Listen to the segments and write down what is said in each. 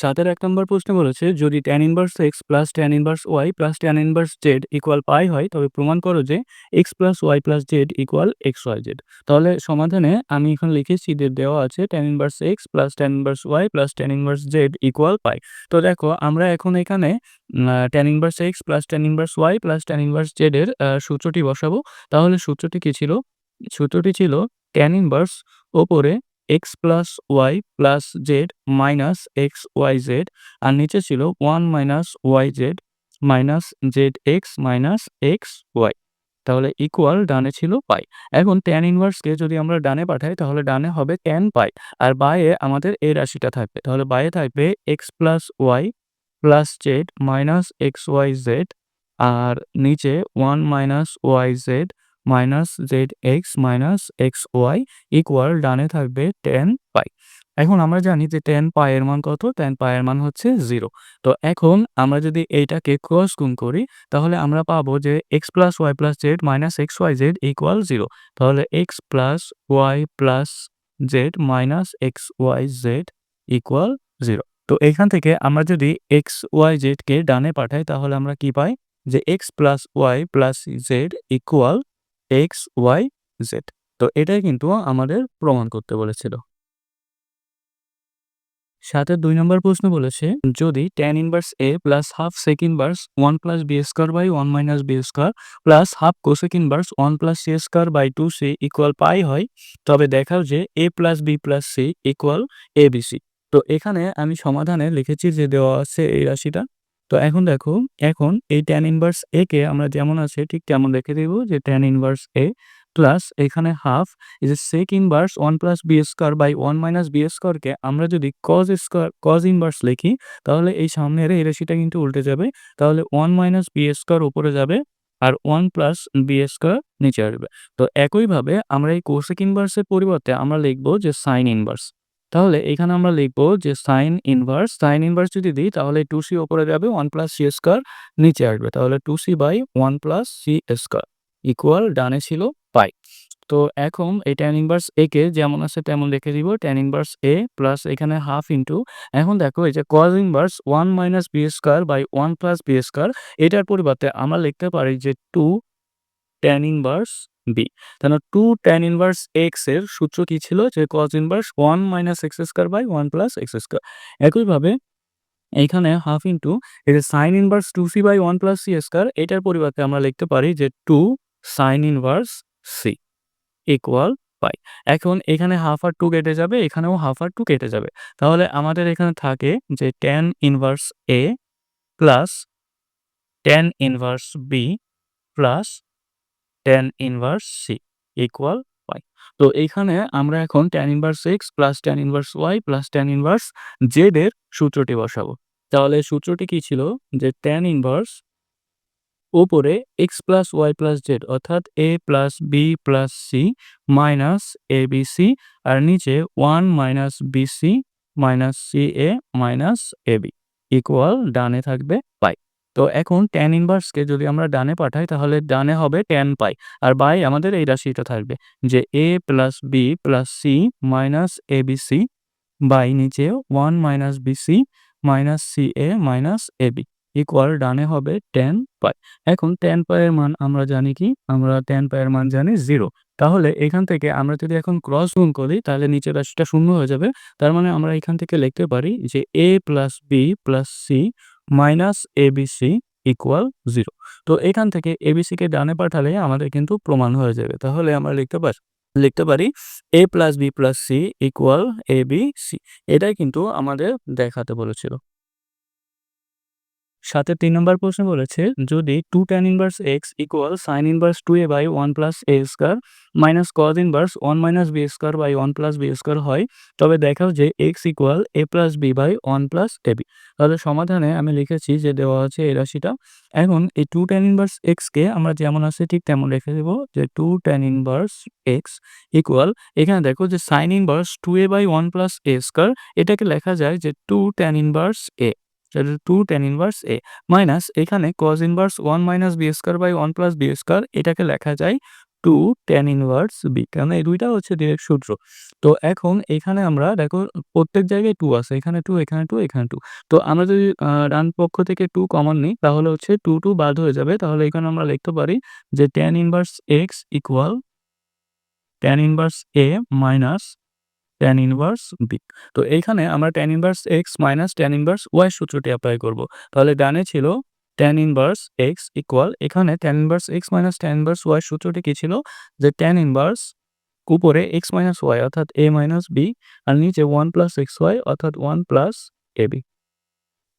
৭ এর ১ নম্বর প্রশ্নে বলেছে যদি tan inverse x plus tan inverse y plus tan inverse z equal pi হয় তবে প্রমাণ করো যে x plus y plus z equal xyz। তাহলে সমাধানে আমি এখানে লিখেছি যে দেওয়া আছে tan inverse x plus tan inverse y plus tan inverse z equal পাই। তো দেখো আমরা এখন এখানে tan inverse x plus tan inverse y plus tan inverse z এর সূত্রটি বসাবো। তাহলে সূত্রটি কি ছিল? সূত্রটি ছিল tan ইনভার্স ওপরে x plus y plus z minus xyz আর নিচে ছিল 1 minus yz minus zx minus xy। তাহলে ইকুয়াল ডানে ছিল পাই। এখন tan ইনভার্সকে যদি আমরা ডানে পাঠাই তাহলে ডানে হবে tan পাই। আর বাঁয়ে আমাদের এই রাশিটা থাকবে। তাহলে বাঁয়ে থাকবে x plus y plus z minus xyz আর নিচে 1 minus yz minus zx minus xy equal ডানে থাকবে tan পাই। এখন আমরা জানি যে tan পাই এর মান কত? tan পাই এর মান হচ্ছে 0। তো এখন আমরা যদি এইটাকে ক্রস গুণ করি তাহলে আমরা পাবো যে x plus y plus z minus xyz equal 0। তাহলে x plus y plus z minus xyz equal 0। তো এখান থেকে আমরা যদি xyz কে ডানে পাঠাই তাহলে আমরা কি পাই? যে x plus y plus z equal xyz। তো এটাই কিন্তু আমাদের প্রমাণ করতে বলেছিল। ৭ এর ২ নম্বর প্রশ্ন বলেছে যদি tan inverse a plus half sec inverse 1 plus b square by 1 minus b square plus half cosec inverse 1 plus c square by 2c equal pi হয় তবে দেখাও যে a plus b plus c equal abc। তো এখানে আমি সমাধানে লিখেছি যে দেওয়া আছে এই রাশিটা। তো এখন দেখো এখন এই tan ইনভার্স a কে আমরা যেমন আছে ঠিক তেমন রেখে দেব যে tan ইনভার্স a প্লাস এখানে হাফ এই যে sec inverse 1 plus b square by 1 minus b স্কয়ারকে আমরা যদি cos ইনভার্স লিখি তাহলে এই সামনের এই রাশিটা কিন্তু উল্টে যাবে। তাহলে 1 মাইনাস b স্কয়ার উপরে যাবে আর 1 প্লাস b স্কয়ার নিচে আসবে। তো একইভাবে আমরা এই cosec ইনভার্সের পরিবর্তে আমরা লিখব যে sin ইনভার্স। তাহলে এখানে আমরা লিখব যে sin ইনভার্স যদি দিই তাহলে 2c উপরে যাবে 1 প্লাস c স্কয়ার নিচে আসবে। তাহলে 2c by 1 plus c square equal ডানে ছিল পাই। তো এখন এই tan ইনভার্স a কে যেমন আছে তেমন রেখে দিব tan ইনভার্স a প্লাস এখানে হাফ ইনটু এখন দেখো এই যে cos inverse 1 minus b square by 1 plus b square এটার পরিবর্তে আমরা লিখতে পারি যে 2 tan ইনভার্স b। তাহলে 2 tan ইনভার্স x এর সূত্র কি ছিল? যে cos inverse 1 minus x square by 1 plus x square. একইভাবে এইখানে হাফ ইনটু এই যে sin inverse 2c by 1 plus c square এটার পরিবর্তে আমরা লিখতে পারি যে 2 sin inverse c equal pi. এখন এখানে হাফ আর 2 কেটে যাবে, এখানেও হাফ আর 2 কেটে যাবে। তাহলে আমাদের এখানে থাকে যে tan inverse a plus tan inverse b plus tan inverse c equal পাই। তো এইখানে আমরা এখন tan inverse x plus tan inverse y plus tan inverse z এর সূত্রটি বসাবো। তাহলে সূত্রটি কি ছিল? যে tan ইনভার্স উপরে x plus y plus z অর্থাৎ a plus b plus c minus abc আর নিচে 1 minus bc minus ca minus ab equal ডানে থাকবে পাই। তো এখন tan ইনভার্সকে যদি আমরা ডানে পাঠাই তাহলে ডানে হবে tan পাই আর বাই আমাদের এই রাশিটা থাকবে যে a plus b plus c minus abc by নিচে 1 minus bc minus ca minus ab equal ডানে হবে tan পাই। এখন tan পাই এর মান আমরা জানি কি? আমরা tan পাই এর মান জানি 0। তাহলে এখান থেকে আমরা যদি এখন ক্রস গুণ করি তাহলে নিচের রাশিটা শূন্য হয়ে যাবে। তার মানে আমরা এখান থেকে লিখতে পারি যে a plus b plus c minus abc equal 0। তো এখান থেকে abc কে ডানে পাঠালে আমাদের কিন্তু প্রমাণ হয়ে যাবে। তাহলে আমরা লিখতে পারি a plus b plus c equal abc। এটাই কিন্তু আমাদের দেখাতে বলেছিল। ৭ এর ৩ নম্বর প্রশ্ন বলেছে যদি 2 tan inverse x equal sin inverse 2a by 1 plus a square minus cos inverse 1 minus b square by 1 plus b square হয় তবে দেখাও যে x equal a plus b by 1 plus ab। তাহলে সমাধানে আমি লিখেছি যে দেওয়া আছে এই রাশিটা। এখন এই 2 tan ইনভার্স x কে আমরা যেমন আছে ঠিক তেমন রেখে দেব যে 2 tan ইনভার্স x ইকুয়াল এখানে দেখো যে sin inverse 2a by 1 plus a square এটাকে লেখা যায় যে 2 tan inverse a। 2 tan inverse a minus এখানে cos inverse 1 minus b square by 1 plus b square এটাকে লেখা যায় টু tan ইনভার্স বি। কারণ এই ২ টা হচ্ছে ডিরেক্ট সূত্র। তো এখন এখানে আমরা দেখো প্রত্যেক জায়গায় 2 আছে। এখানে 2, এখানে 2, এখানে 2। তো আমরা যদি ডান পক্ষ থেকে 2 কমন নিই তাহলে হচ্ছে 2, 2 বাদ হয়ে যাবে। তাহলে এখানে আমরা লিখতে পারি যে tan inverse x equal tan inverse a minus tan inverse b। তো এইখানে আমরা tan inverse x minus tan inverse y সূত্রটি এপ্লাই করব। তাহলে ডানে ছিল tan ইনভার্স x ইকুয়াল এখানে tan inverse x minus tan inverse y সূত্রটি কি ছিল? যে tan ইনভার্স উপরে x মাইনাস y অর্থাৎ a মাইনাস b আর নিচে 1 প্লাস xy অর্থাৎ 1 প্লাস ab।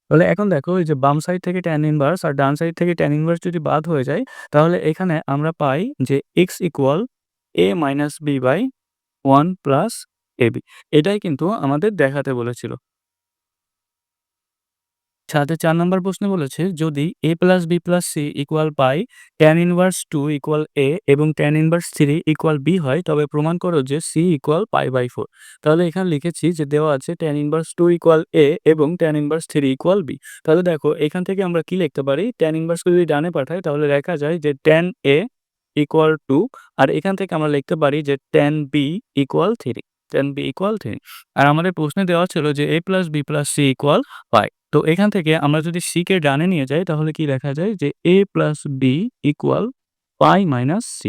তাহলে এখন দেখো এই যে বাম সাইড থেকে tan ইনভার্স আর ডান সাইড থেকে tan ইনভার্স যদি বাদ হয়ে যায় তাহলে এখানে আমরা পাই যে x equal a minus b by 1 plus ab। এটাই কিন্তু আমাদের দেখাতে বলেছিল। সাথে ৪ নাম্বার প্রশ্নে বলেছে যদি a plus b plus c equal pi tan inverse 2 equal a এবং tan ইনভার্স 3 ইকুয়াল b হয় তবে প্রমাণ করো যে c ইকুয়াল পাই বাই 4। তাহলে এখানে লিখেছি যে দেওয়া আছে tan ইনভার্স 2 ইকুয়াল a এবং tan ইনভার্স 3 ইকুয়াল b। তাহলে দেখো এখান থেকে আমরা কি লিখতে পারি? tan ইনভার্স যদি ডানে পাঠাই তাহলে লেখা যায় যে tan a ইকুয়াল 2 আর এখান থেকে আমরা লিখতে পারি যে tan b equal 3, tan b equal 3। আর আমাদের প্রশ্নে দেওয়া ছিল যে a plus b plus c equal পাই। তো এখান থেকে আমরা যদি c কে ডানে নিয়ে যাই তাহলে কি লেখা যায় যে a plus b equal pi minus c।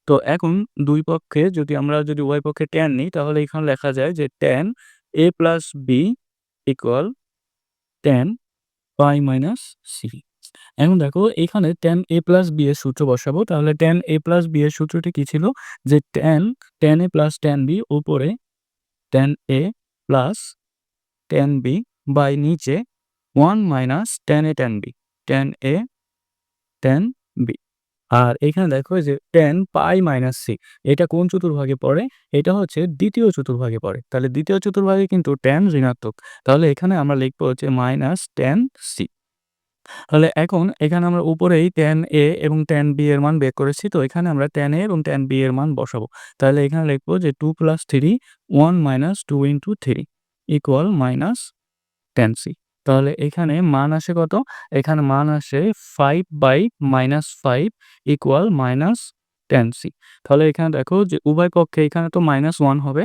তো এখন দুই পক্ষে আমরা যদি উভয় পক্ষে tan নিই তাহলে এখানে লেখা যায় যে tan a plus b equal tan pi minus c। এখন দেখো এখানে tan a প্লাস b এর সূত্র বসাবো। তাহলে tan a প্লাস b এর সূত্রটি কি ছিল? যে tan a plus tan b উপরে tan a plus tan b by নিচে 1 minus tan a tan b, tan a tan b। আর এখানে দেখো যে tan পাই মাইনাস c এটা কোন চতুর্ভাগে পড়ে? এটা হচ্ছে দ্বিতীয় চতুর্ভাগে পড়ে। তাহলে দ্বিতীয় চতুর্ভাগে কিন্তু tan ঋণাত্মক। তাহলে এখানে আমরা লিখব হচ্ছে মাইনাস tan c। তাহলে এখন এখানে আমরা উপরেই tan a এবং tan b এর মান বের করেছি। তো এখানে আমরা tan a এবং tan b এর মান বসাবো। তাহলে এখানে লিখব যে 2 plus 3 1 minus 2 into 3 equal minus tan c। তাহলে এখানে মান আসে কত? এখানে মান আসে 5 by minus 5 equal minus tan c। তাহলে এখানে দেখো যে উভয় পক্ষে এখানে তো মাইনাস 1 হবে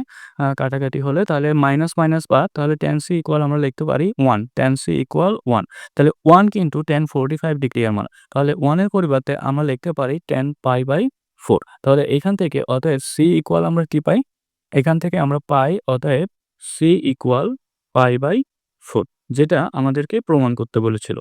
কাটাকাটি হলে তাহলে মাইনাস মাইনাস বাদ তাহলে tan c ইকুয়াল আমরা লিখতে পারি 1, tan c ইকুয়াল 1। তাহলে 1 কিন্তু tan 45 ডিগ্রি এর মান। তাহলে 1 এর পরিবর্তে আমরা লিখতে পারি tan পাই বাই 4। তাহলে এখান থেকে অতএব c ইকুয়াল আমরা কি পাই? এখান থেকে আমরা পাই অতএব c ইকুয়াল পাই বাই 4 যেটা আমাদেরকে প্রমাণ করতে বলেছিল।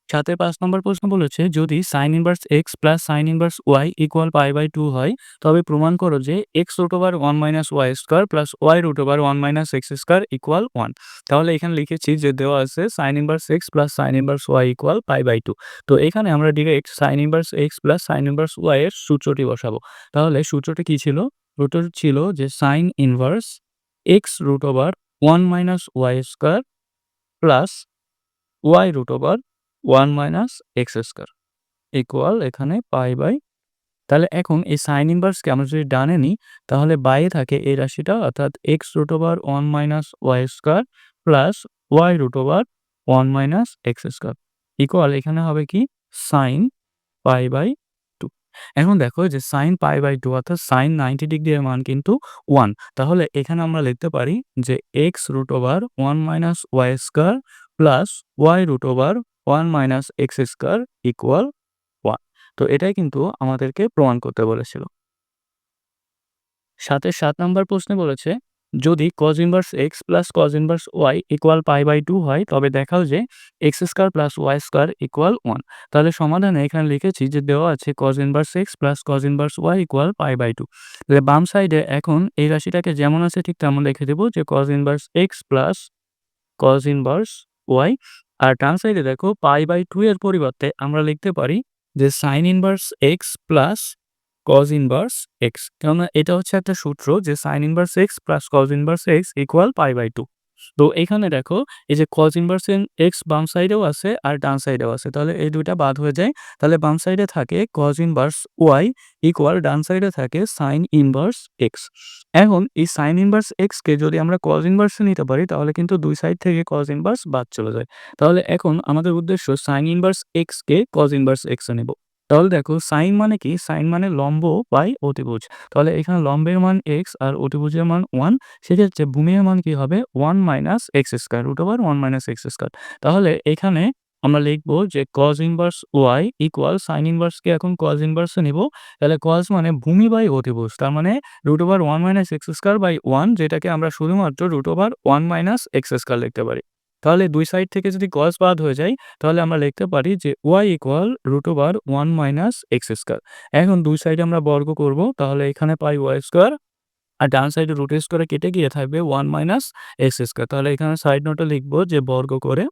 সাথে ৫ নম্বর প্রশ্ন বলেছে যদি sin inverse x plus sin inverse y equal pi by 2 হয় তবে প্রমাণ করো যে x root over 1 minus y square plus y root over 1 minus x square equal 1। তাহলে এখানে লিখেছি যে দেওয়া আছে sin inverse x plus sin inverse y equal pi by 2। তো এখানে আমরা direct sin inverse x plus sin inverse y এর সূত্রটি বসাবো। তাহলে সূত্রটি কি ছিল? সূত্রটি ছিল যে sin inverse x root over 1 minus y square plus y root over 1 minus x square equal এখানে পাই বাই। তাহলে এখন এই সাইন ইনভার্সকে আমরা যদি ডানে নিই তাহলে বাইরে থাকে এই রাশিটা অর্থাৎ x root over 1 minus y square plus y root over 1 minus x square equal এখানে হবে কি সাইন পাই বাই 2। এখন দেখো যে সাইন পাই বাই 2 অর্থাৎ সাইন 90 ডিগ্রি এর মান কিন্তু 1। তাহলে এখানে আমরা লিখতে পারি যে x root over 1 minus y square plus y root over 1 minus x square equal 1। তো এটাই কিন্তু আমাদেরকে প্রমাণ করতে বলেছিল। সাথে ৭ নাম্বার প্রশ্নে বলেছে যদি cos inverse x plus cos inverse y equal pi by 2 হয় তবে দেখাও যে x square plus y square equal 1। তাহলে সমাধানে এখানে লিখেছি যে দেওয়া আছে cos inverse x plus cos inverse y equal pi by 2। তাহলে বাম সাইডে এখন এই রাশিটাকে যেমন আছে ঠিক তেমন লিখে দেব যে cos inverse x plus cos inverse y। আর ডান সাইডে দেখো পাই বাই 2 এর পরিবর্তে আমরা লিখতে পারি যে sin inverse x plus cos inverse x। কেননা এটা হচ্ছে একটা সূত্র যে sin inverse x plus cos inverse x equal pi by 2। তো এখানে দেখো এই যে cos ইনভার্স x বাম সাইডেও আছে আর ডান সাইডেও আছে। তাহলে এই দুইটা বাদ হয়ে যায়। তাহলে বাম সাইডে থাকে cos ইনভার্স y ইকুয়াল ডান সাইডে থাকে sin ইনভার্স x। এখন এই sin ইনভার্স x কে যদি আমরা cos ইনভার্স এ নিতে পারি তাহলে কিন্তু দুই সাইড থেকে cos ইনভার্স বাদ চলে যায়। তাহলে এখন আমাদের উদ্দেশ্য sin ইনভার্স x কে cos ইনভার্স x এ নেব। তাহলে দেখো সাইন মানে কি? সাইন মানে লম্ব বাই অতিভুজ। তাহলে এখানে লম্বের মান x আর অতিভুজের মান 1। সেক্ষেত্রে ভূমির মান কি হবে? 1 minus x square √1 minus x square. তাহলে এখানে আমরা লিখব যে cos inverse y equal sign inverse কে এখন cos ইনভার্স এ নিব। তাহলে cos মানে ভূমি বাই অতিভুজ। তার মানে √1 মাইনাস x স্কয়ার বাই 1, যেটাকে আমরা শুধুমাত্র √1 মাইনাস x স্কয়ার লিখতে পারি। তাহলে 2 সাইড থেকে যদি cos বাদ হয়ে যায়, তাহলে আমরা লিখতে পারি যে y equal √1 minus x square. এখন 2 সাইডে আমরা বর্গ করব, তাহলে এখানে পাই y স্কয়ার, আর ডান সাইডে রুট স্কয়ারে কেটে গিয়ে থাকবে 1 মাইনাস x স্কয়ার। তাহলে এখানে সাইড নোটে লিখব যে বর্গ করে।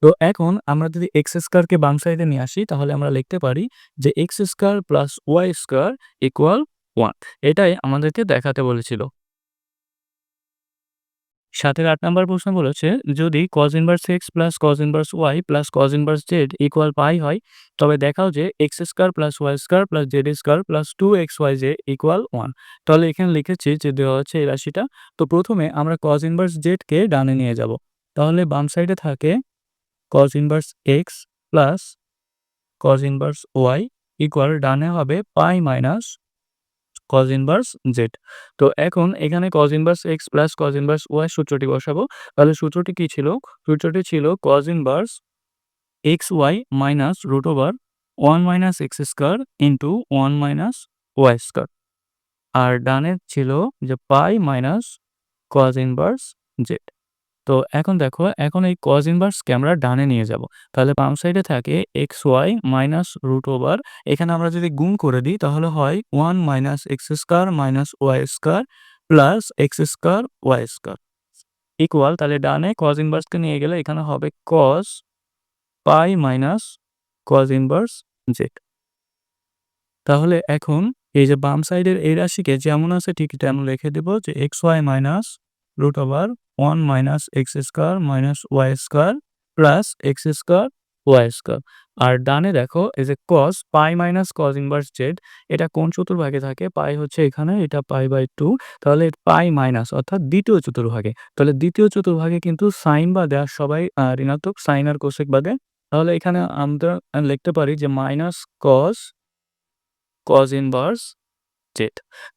তো এখন আমরা যদি x স্কয়ারকে বাম সাইডে নিয়ে আসি, তাহলে আমরা লিখতে পারি যে x square plus y square equal 1। এটাই আমাদেরকে দেখাতে বলেছিল। ৭ এর ৮ নাম্বার প্রশ্ন বলেছে, যদি cos inverse x plus cos inverse y plus cos inverse z equal pi হয়, তবে দেখাও যে x square plus y square plus z square plus 2xyz equal 1। তাহলে এখানে লিখেছি যে দেওয়া হচ্ছে এই রাশিটা। তো প্রথমে আমরা cos ইনভার্স z কে ডানে নিয়ে যাব। তাহলে বাম সাইডে থাকে cos inverse x plus cos inverse y equal ডানে হবে পাই মাইনাস cos ইনভার্স z। তো এখন এখানে cos inverse x plus cos inverse y সূত্রটি বসাবো। তাহলে সূত্রটি কি ছিল? সূত্রটি ছিল cos inverse xy minus √1 minus x square into 1 minus y square. আর ডানে ছিল যে pi minus cos inverse z। তো এখন দেখো, এখন এই cos ইনভার্স কে আমরা ডানে নিয়ে যাব। তাহলে বাম সাইডে থাকে xy মাইনাস √, এখানে আমরা যদি গুণ করে দিই, তাহলে হয় 1 minus x square minus y square plus x square y square equal, তাহলে ডানে cos ইনভার্স কে নিয়ে গেলে এখানে হবে cos pi minus cos inverse z। তাহলে এখন এই যে বাম সাইডের এই রাশিকে যেমন আছে ঠিক তেমন লিখে দেব যে xy minus √1 minus x square minus y square plus x square y square. আর ডানে দেখো এই যে cos pi minus cos inverse z, এটা কোন চতুর্ভাগে থাকে? পাই হচ্ছে এখানে, এটা পাই/2। তাহলে পাই মাইনাস অর্থাৎ দ্বিতীয় চতুর্ভাগে। তাহলে দ্বিতীয় চতুর্ভাগে কিন্তু সাইন বাদে আর সবাই ঋণাত্মক, সাইন আর কোসেক বাদে। তাহলে এখানে আমরা লিখতে পারি যে মাইনাস cos ইনভার্স z।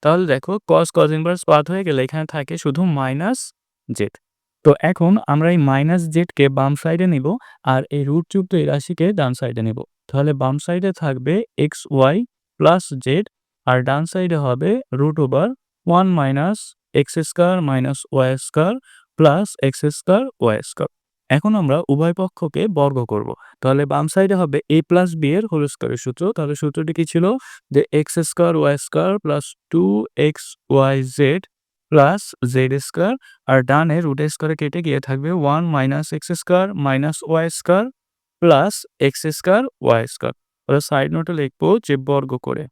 তাহলে দেখো cos ইনভার্স বাদ হয়ে গেলে এখানে থাকে শুধু মাইনাস z। তো এখন আমরা এই মাইনাস z কে বাম সাইডে নিব, আর এই রুটযুক্ত এই রাশিকে ডান সাইডে নিব। তাহলে বাম সাইডে থাকবে xy প্লাস z, আর ডান সাইডে হবে √1 minus x square minus y square plus x square y square. এখন আমরা উভয় পক্ষকে বর্গ করব। তাহলে বাম সাইডে হবে a প্লাস b এর হোল স্কয়ারের সূত্র। তাহলে সূত্রটি কি ছিল? যে x square y square plus 2xyz plus z square, আর ডানে রুট স্কয়ারে কেটে গিয়ে থাকবে 1 minus x square minus y square plus x square y square. তাহলে সাইড নোটে লিখবো যে বর্গ করে।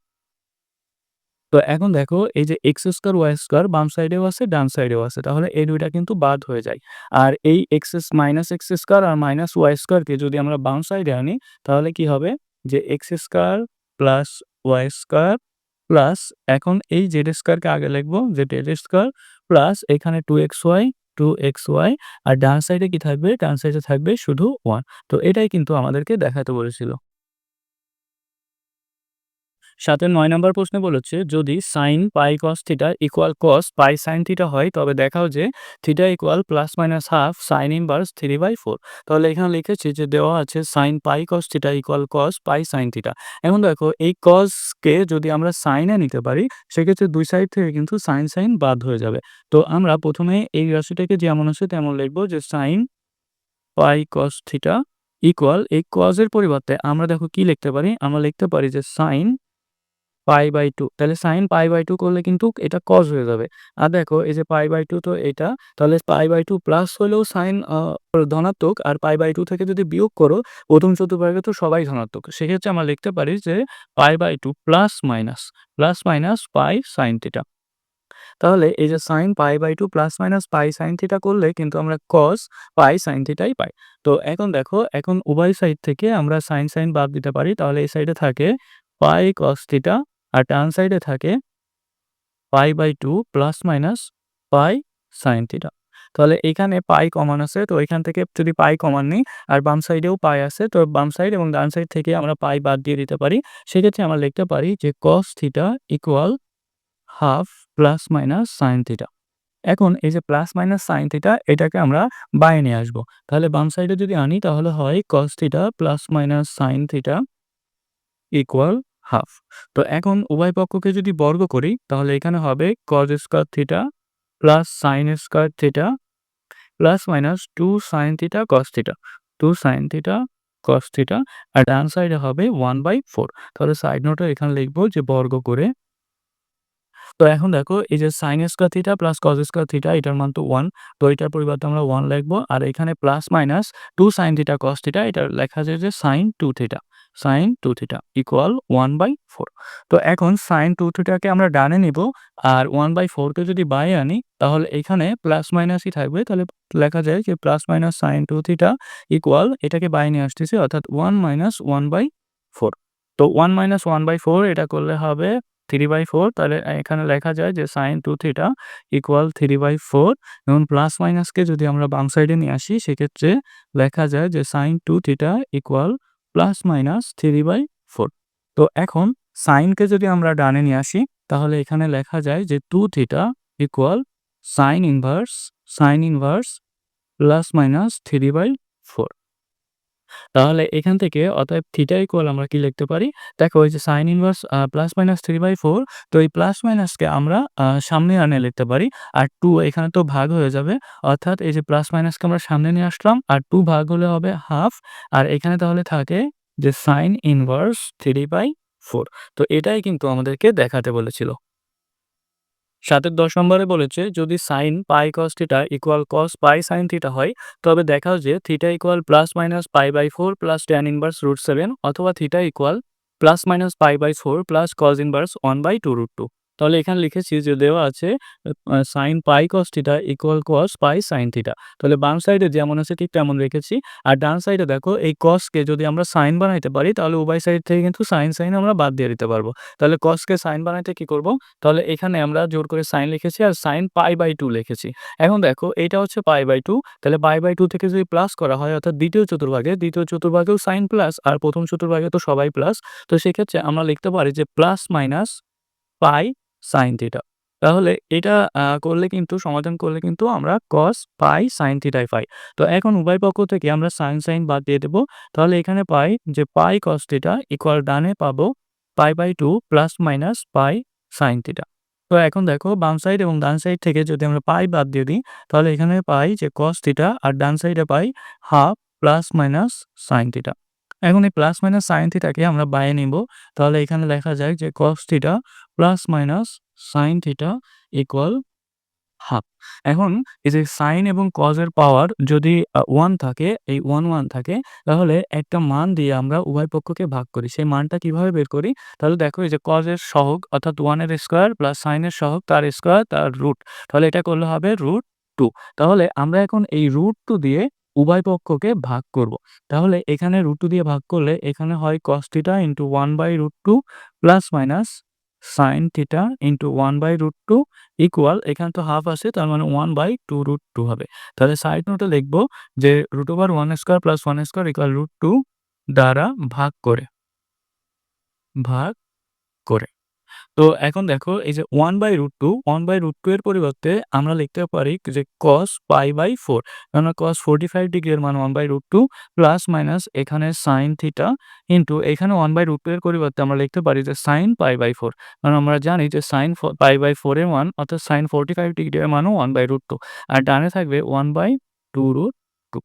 তো এখন দেখো এই যে x স্কয়ার y স্কয়ার বাম সাইডেও আছে ডান সাইডেও আছে, তাহলে এই দুইটা কিন্তু বাদ হয়ে যায়। আর এই মাইনাস x স্কয়ার আর মাইনাস y স্কয়ারকে যদি আমরা বাম সাইডে আনি, তাহলে কি হবে? যে x square plus y square plus, এখন এই z স্কয়ারকে আগে লিখবো যে z স্কয়ার প্লাস এখানে 2xy আর ডান সাইডে কি থাকবে? ডান সাইডে থাকবে শুধু 1। তো এটাই কিন্তু আমাদেরকে দেখাতে বলেছিল। ৭ এর ৯ নাম্বার প্রশ্নে বলেছে, যদি sin pi cos theta equal cos pi sin theta হয়, তবে দেখাও যে theta equal plus minus half sin inverse 3/4। তাহলে এখানে লিখেছি যে দেওয়া আছে sin pi cos theta equal cos pi sin theta. এখন দেখো এই cos কে যদি আমরা sin এ নিতে পারি, সেক্ষেত্রে দুই সাইড থেকে কিন্তু sin বাদ হয়ে যাবে। তো আমরা প্রথমে এই রাশিটাকে যেমন আছে তেমন লিখব যে sin pi cos theta equal, এই cos এর পরিবর্তে আমরা দেখো কি লিখতে পারি? আমরা লিখতে পারি যে sin পাই/2। তাহলে sin পাই/2 করলে কিন্তু এটা cos হয়ে যাবে। আর দেখো এই যে পাই/2 তো এটা, তাহলে পাই/2 প্লাস হলেও sin ধনাত্মক, আর পাই/2 থেকে যদি বিয়োগ করো প্রথম চতুর্ভাগে তো সবাই ধনাত্মক। সেক্ষেত্রে আমরা লিখতে পারি যে পাই/2 plus minus pi sin theta. তাহলে এই যে sin পাই/2 plus minus pi sin theta করলে কিন্তু আমরা cos পাই sin থিটাই পাই। তো এখন দেখো, এখন উভয় সাইড থেকে আমরা sin বাদ দিতে পারি। তাহলে এই সাইডে থাকে পাই cos থিটা, আর ডান সাইডে থাকে পাই/2 plus minus pi sin theta. তাহলে এখানে পাই কমন আছে, তো এখান থেকে যদি পাই কমন নিই আর বাম সাইডেও পাই আছে, তো বাম সাইড এবং ডান সাইড থেকে আমরা পাই বাদ দিয়ে দিতে পারি। সেক্ষেত্রে আমরা লিখতে পারি যে cos theta equal half plus minus sine theta. এখন এই যে প্লাস মাইনাস সাইন থিটা এটাকে আমরা বাইরে নিয়ে আসবো। তাহলে বাম সাইডে যদি আনি তাহলে হয় cos theta plus minus sine theta equal half. তো এখন উভয় পক্ষকে যদি বর্গ করি তাহলে এখানে হবে cos square theta plus sine square theta plus minus 2 sin theta cos theta, 2 sin theta cos theta, আর ডান সাইডে হবে 1/4। তাহলে সাইড নোটে এখানে লিখবো যে বর্গ করে। তো এখন দেখো এই যে sin square theta plus cos square theta এটার মান তো 1, তো এটার পরিবর্তে আমরা 1 লিখবো। আর এখানে plus minus 2 sin theta cos theta এটা লেখা যায় যে sin 2 theta, sin 2 theta equal 1/4। তো এখন sin 2 থিটাকে আমরা ডানে নিব আর 1/4 কে যদি বাইরে আনি তাহলে এখানে প্লাস মাইনাসই থাকবে। তাহলে লেখা যায় যে plus minus sin 2 theta equal এটাকে বাইরে নিয়ে আসতেছি অর্থাৎ 1 মাইনাস 1/4। তো 1 মাইনাস 1/4 এটা করলে হবে 3/4। তাহলে এখানে লেখা যায় যে sin 2 থিটা ইকুয়াল 3/4 এবং প্লাস মাইনাসকে যদি আমরা বাম সাইডে নিয়ে আসি সেক্ষেত্রে লেখা যায় যে sin 2 theta equal plus minus 3/4। তো এখন সাইনকে যদি আমরা ডানে নিয়ে আসি তাহলে এখানে লেখা যায় যে 2 theta equal sin inverse plus minus 3/4। তাহলে এখান থেকে অতএব থিটা ইকুয়াল আমরা কি লিখতে পারি? দেখো এই যে sin ইনভার্স প্লাস মাইনাস 3/4, তো এই প্লাস মাইনাসকে আমরা সামনে আনে লিখতে পারি। আর 2 এখানে তো ভাগ হয়ে যাবে। অর্থাৎ এই যে প্লাস মাইনাসকে আমরা সামনে নিয়ে আসলাম আর 2 ভাগ হলে হবে হাফ। আর এখানে তাহলে থাকে যে sin ইনভার্স 3/4। তো এটাই কিন্তু আমাদেরকে দেখাতে বলেছিল। ৭ এর ১০ নম্বরে বলেছে যদি sin pi cos theta equal cos pi sin theta হয় তবে দেখাও যে থিটা ইকুয়াল প্লাস মাইনাস পাই/4 প্লাস tan ইনভার্স √7 অথবা থিটা ইকুয়াল প্লাস মাইনাস পাই/4 প্লাস cos ইনভার্স 1/2√2। তাহলে এখানে লিখেছি যে দেওয়া আছে sin pi cos theta equal cos pi sin theta. তাহলে বাম সাইডে যেমন আছে ঠিক তেমন রেখেছি। আর ডান সাইডে দেখো এই cos কে যদি আমরা sin বানাইতে পারি তাহলে উভয় সাইড থেকে কিন্তু sin আমরা বাদ দিয়ে দিতে পারবো। তাহলে cos কে sin বানাইতে কি করব? তাহলে এখানে আমরা জোর করে sin লিখেছি আর sin π/2 লিখেছি। এখন দেখো এইটা হচ্ছে π/2, তাহলে π/2 থেকে যদি প্লাস করা হয় অর্থাৎ দ্বিতীয় চতুর্ভাগেও sin প্লাস আর প্রথম চতুর্ভাগে তো সবাই প্লাস। তো সেক্ষেত্রে আমরা লিখতে পারি যে plus minus pi sin theta. তাহলে এটা করলে কিন্তু সমাধান করলে কিন্তু আমরা cos পাই sin থিটাই পাই। তো এখন উভয় পক্ষ থেকে আমরা sin বাদ দিয়ে দেব। তাহলে এখানে পাই যে পাই cos থিটা ইকুয়াল ডানে পাবো π/2 plus minus pi sin theta. তো এখন দেখো বাম সাইড এবং ডান সাইড থেকে যদি আমরা পাই বাদ দিয়ে দিই তাহলে এখানে পাই যে cos থিটা আর ডান সাইডে pi half plus minus sin theta. এখন এই প্লাস মাইনাস sin থিটাকে আমরা বাইরে নিব। তাহলে এখানে লেখা যায় যে cos theta plus minus sin theta equal half. এখন এই যে sin এবং cos এর পাওয়ার যদি 1 থাকে, এই 1 থাকে তাহলে একটা মান দিয়ে আমরা উভয় পক্ষকে ভাগ করি। সেই মানটা কিভাবে বের করি? তাহলে দেখো এই যে cos এর সহগ অর্থাৎ 1 এর স্কয়ার প্লাস sin এর সহগ তার স্কয়ার তার রুট। তাহলে এটা করলে হবে √2। তাহলে আমরা এখন এই √2 দিয়ে উভয় পক্ষকে ভাগ করব। তাহলে এখানে √2 দিয়ে ভাগ করলে এখানে হয় cos theta into 1/√2 plus minus sin theta into 1/√2 equal এখানে তো হাফ আছে তার মানে 1/2√2 হবে। তাহলে সাইড নোটে লিখব যে √1² প্লাস 1² ইকুয়াল √2 দ্বারা ভাগ করে। ভাগ করে। তো এখন দেখো এই যে 1/√2 এর পরিবর্তে আমরা লিখতে পারি যে cos π/4, কেননা cos 45 ডিগ্রি এর মান 1/√2 প্লাস মাইনাস এখানে sin থিটা ইনটু এখানে 1/√2 এর পরিবর্তে আমরা লিখতে পারি যে sin π/4, কারণ আমরা জানি যে sin π/4 এর মান অর্থাৎ sin 45 ডিগ্রি এর মানও 1/√2 আর ডানে থাকবে 1/2√2।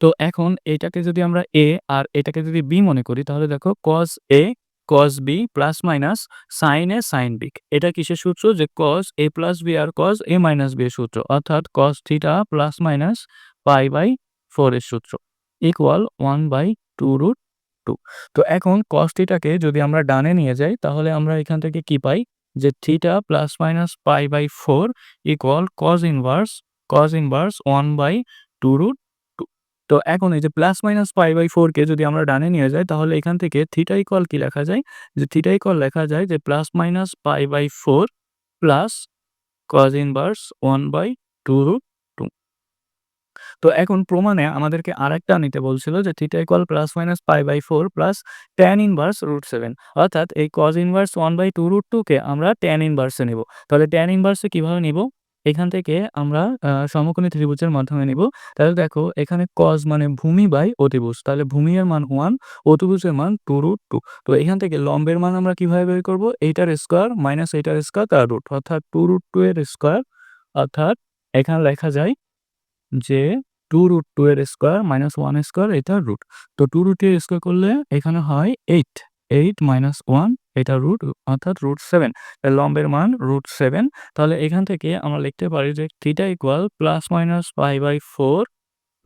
তো এখন এটাকে যদি আমরা a আর এটাকে যদি b মনে করি তাহলে দেখো cos a cos b plus minus sin a sin b। এটা কিসের সূত্র? যে cos a প্লাস b আর cos a মাইনাস b এর সূত্র অর্থাৎ cos থিটা প্লাস মাইনাস π/4 এর সূত্র ইকুয়াল 1/2√2। তো এখন cos থিটাকে যদি আমরা ডানে নিয়ে যাই তাহলে আমরা এখান থেকে কি পাই? যে theta plus minus π/4 equal cos inverse 1/2√2। তো এখন এই যে প্লাস মাইনাস π/4 কে যদি আমরা ডানে নিয়ে যাই তাহলে এখান থেকে থিটা ইকুয়াল কি লেখা যায়? যে থিটা ইকুয়াল লেখা যায় যে plus minus π/4 plus cos inverse 1/2√2। তো এখন প্রমাণে আমাদেরকে আরেকটা নিতে বলছিল যে theta equal plus minus pi by 4 plus tan inverse √7 অর্থাৎ এই cos ইনভার্স 1/2 কে আমরা tan ইনভার্স এ নিব। তাহলে tan ইনভার্স এ কিভাবে নিব? এখান থেকে আমরা সমকোণী ত্রিভুজের মাধ্যমে নিব। তাহলে দেখো এখানে cos মানে ভূমি বাই অতিভুজ। তাহলে ভূমি এর মান 1, অতিভুজের মান 2√2। তো এখান থেকে লম্বের মান আমরা কিভাবে বের করব? এইটার স্কয়ার মাইনাস এইটার স্কয়ার তার রুট অর্থাৎ 2√2 এর স্কয়ার অর্থাৎ এখানে লেখা যায় যে 2√2 এর স্কয়ার মাইনাস 1 এর স্কয়ার এটার রুট। তো 2√2 এর স্কয়ার করলে এখানে হয় 8। 8 মাইনাস 1 এটা রুট অর্থাৎ √7। লম্বের মান √7। তাহলে এখান থেকে আমরা লিখতে পারি যে theta equal plus minus pi by 4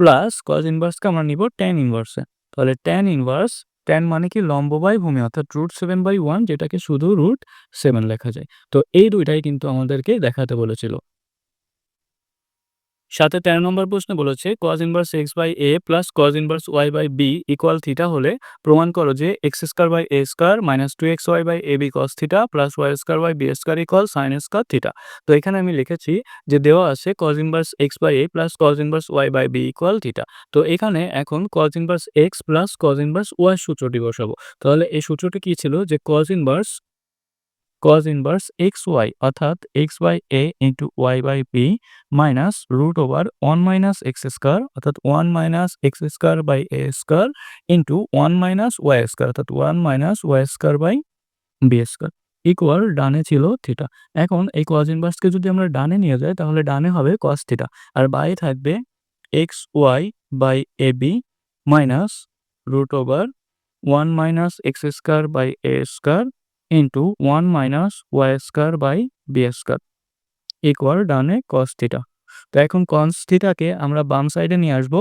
plus cos ইনভার্সকে আমরা নিব tan ইনভার্স এ। তাহলে tan ইনভার্স tan মানে কি লম্ব বাই ভূমি অর্থাৎ √7/1 যেটাকে শুধু √7 লেখা যায়। তো এই দুইটাই কিন্তু আমাদেরকে দেখাতে বলেছিল। সাথে 13 নম্বর প্রশ্নে বলেছে cos inverse x by a plus cos inverse y by b equal theta হলে প্রমাণ করো যে x square by a square minus 2xy by ab cos theta plus y square by b square equal sin square theta. তো এখানে আমি লিখেছি যে দেওয়া আছে cos inverse x by a plus cos inverse y by b equal theta. তো এখানে এখন cos inverse x plus cos inverse y সূত্রটি বসাবো। তাহলে এই সূত্রটি কি ছিল যে cos ইনভার্স xy অর্থাৎ x by a into y by b minus root over 1 minus x square অর্থাৎ 1 minus x square by a square into 1 minus y square অর্থাৎ 1 minus y square by b square equal ডানে ছিল theta. এখন এই cos ইনভার্সকে যদি আমরা ডানে নিয়ে যাই তাহলে ডানে হবে cos থিটা আর বায়ে থাকবে xy by ab minus root over 1 minus x square by a square into 1 minus y square by b square equal ডানে cos থিটা। তো এখন cos থিটাকে আমরা বাম সাইডে নিয়ে আসব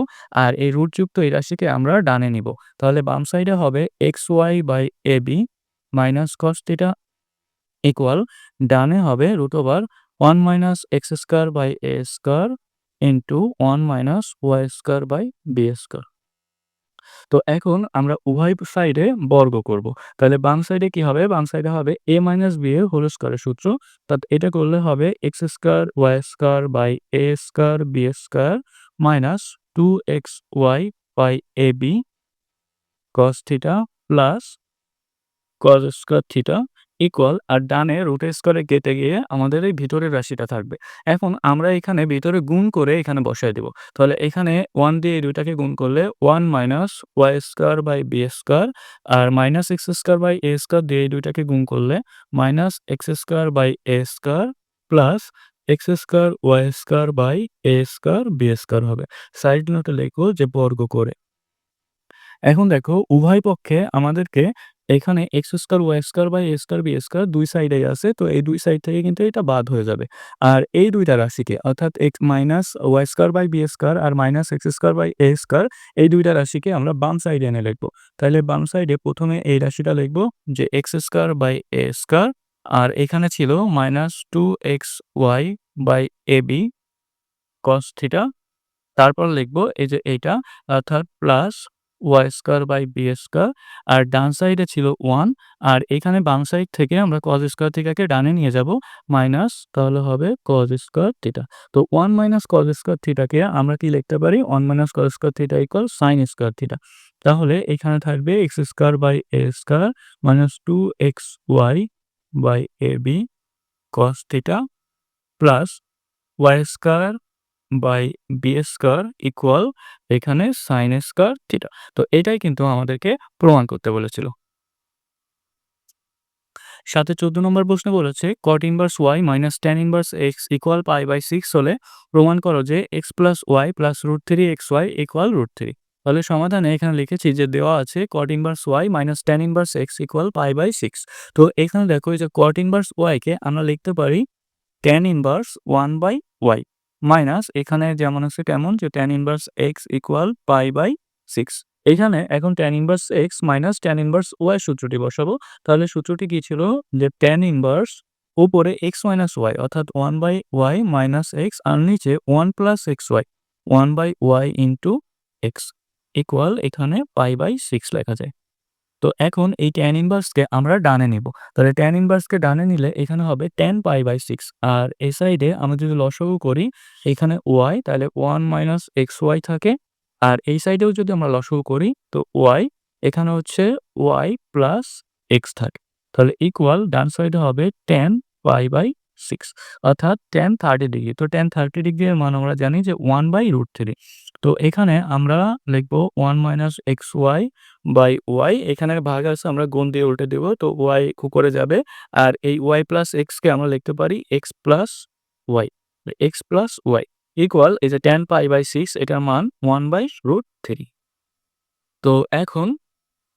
আর এই রুটযুক্ত এই রাশিকে আমরা ডানে নিব। তাহলে বাম সাইডে হবে xy by ab minus cos theta equal ডানে হবে root over 1 minus x square by a square into 1 minus y square by b square. তো এখন আমরা উভয় সাইডে বর্গ করব। তাহলে বাম সাইডে কি হবে? বাম সাইডে হবে a মাইনাস b এর হোল স্কয়ারের সূত্র। এটা করলে হবে x square y square by a square b square minus 2xy by ab cos theta plus cos square theta equal আর ডানে রুট স্কয়ারে কেটে গিয়ে আমাদের এই ভিতরের রাশিটা থাকবে। এখন আমরা এখানে ভিতরে গুণ করে এখানে বসায় দেব। তাহলে এখানে 1 দিয়ে এই দুইটাকে গুণ করলে 1 minus y square by b square আর minus x square by a square দিয়ে এই দুইটাকে গুণ করলে minus x square by a square plus x square y square by a square b square হবে। সাইড নোটে লিখো যে বর্গ করে। এখন দেখো উভয় পক্ষে আমাদেরকে এখানে x square y square by a square b square দুই সাইডেই আছে। তো এই দুই সাইড থেকে কিন্তু এটা বাদ হয়ে যাবে। আর এই দুইটা রাশিকে অর্থাৎ x minus y square by b square আর minus x square by a square এই দুইটা রাশিকে আমরা বাম সাইডে এনে লিখব। তাহলে বাম সাইডে প্রথমে এই রাশিটা লিখব যে x square by a square আর এখানে ছিল minus 2xy by a b cos theta. তারপর লিখব এই যে এইটা অর্থাৎ plus y square by b square আর ডান সাইডে ছিল 1 আর এখানে বাম সাইড থেকে আমরা cos স্কয়ার থিটাকে ডানে নিয়ে যাব মাইনাস তাহলে হবে cos স্কয়ার থিটা। তো 1 মাইনাস cos স্কয়ার থিটাকে আমরা কি লিখতে পারি 1 minus cos square theta equal sin square theta. তাহলে এখানে থাকবে x square by a square minus 2xy by ab cos theta plus y square by b square equal এখানে sine square theta. তো এটাই কিন্তু আমাদেরকে প্রমাণ করতে বলেছিল। সাথে 14 নম্বর প্রশ্নে বলেছে cot inverse y minus tan inverse x equal pi by 6 হলে প্রমাণ করো যে x plus y plus √3xy equal √3। তাহলে সমাধানে এখানে লিখেছি যে দেওয়া আছে cot inverse y minus tan inverse x equal pi by 6। তো এখানে দেখো এই যে cot ইনভার্স y কে আমরা লিখতে পারি tan ইনভার্স 1/y মাইনাস এখানে যেমন আছে তেমন যে tan inverse x equal pi by 6। এখানে এখন tan inverse x minus tan inverse y সূত্রটি বসাবো। তাহলে সূত্রটি কি ছিল যে tan ইনভার্স উপরে x মাইনাস y অর্থাৎ 1/y মাইনাস x আর নিচে 1 plus xy 1/y into x equal এখানে পাই বাই 6 লেখা যায়। তো এখন এই tan ইনভার্সকে আমরা ডানে নিব। তাহলে tan ইনভার্সকে ডানে নিলে এখানে হবে tan π/6 আর এই সাইডে আমরা যদি লসাগু করি এখানে y তাহলে 1 - xy থাকে। আর এই সাইডেও যদি আমরা লসাগু করি তো y এখানে হচ্ছে y + x থাকে। তাহলে ইকুয়াল ডান সাইডে হবে tan π/6 অর্থাৎ tan 30 ডিগ্রি। তো tan 30 ডিগ্রি এর মান আমরা জানি যে 1/√3। তো এখানে আমরা লিখব 1 - xy/y এখানে ভাগ আছে আমরা গুণ দিয়ে উল্টে দিব। তো y উপরে যাবে। আর এই y + x কে আমরা লিখতে পারি x + y। x + y equal এই যে tan π/6 এটার মান 1/√3। তো এখন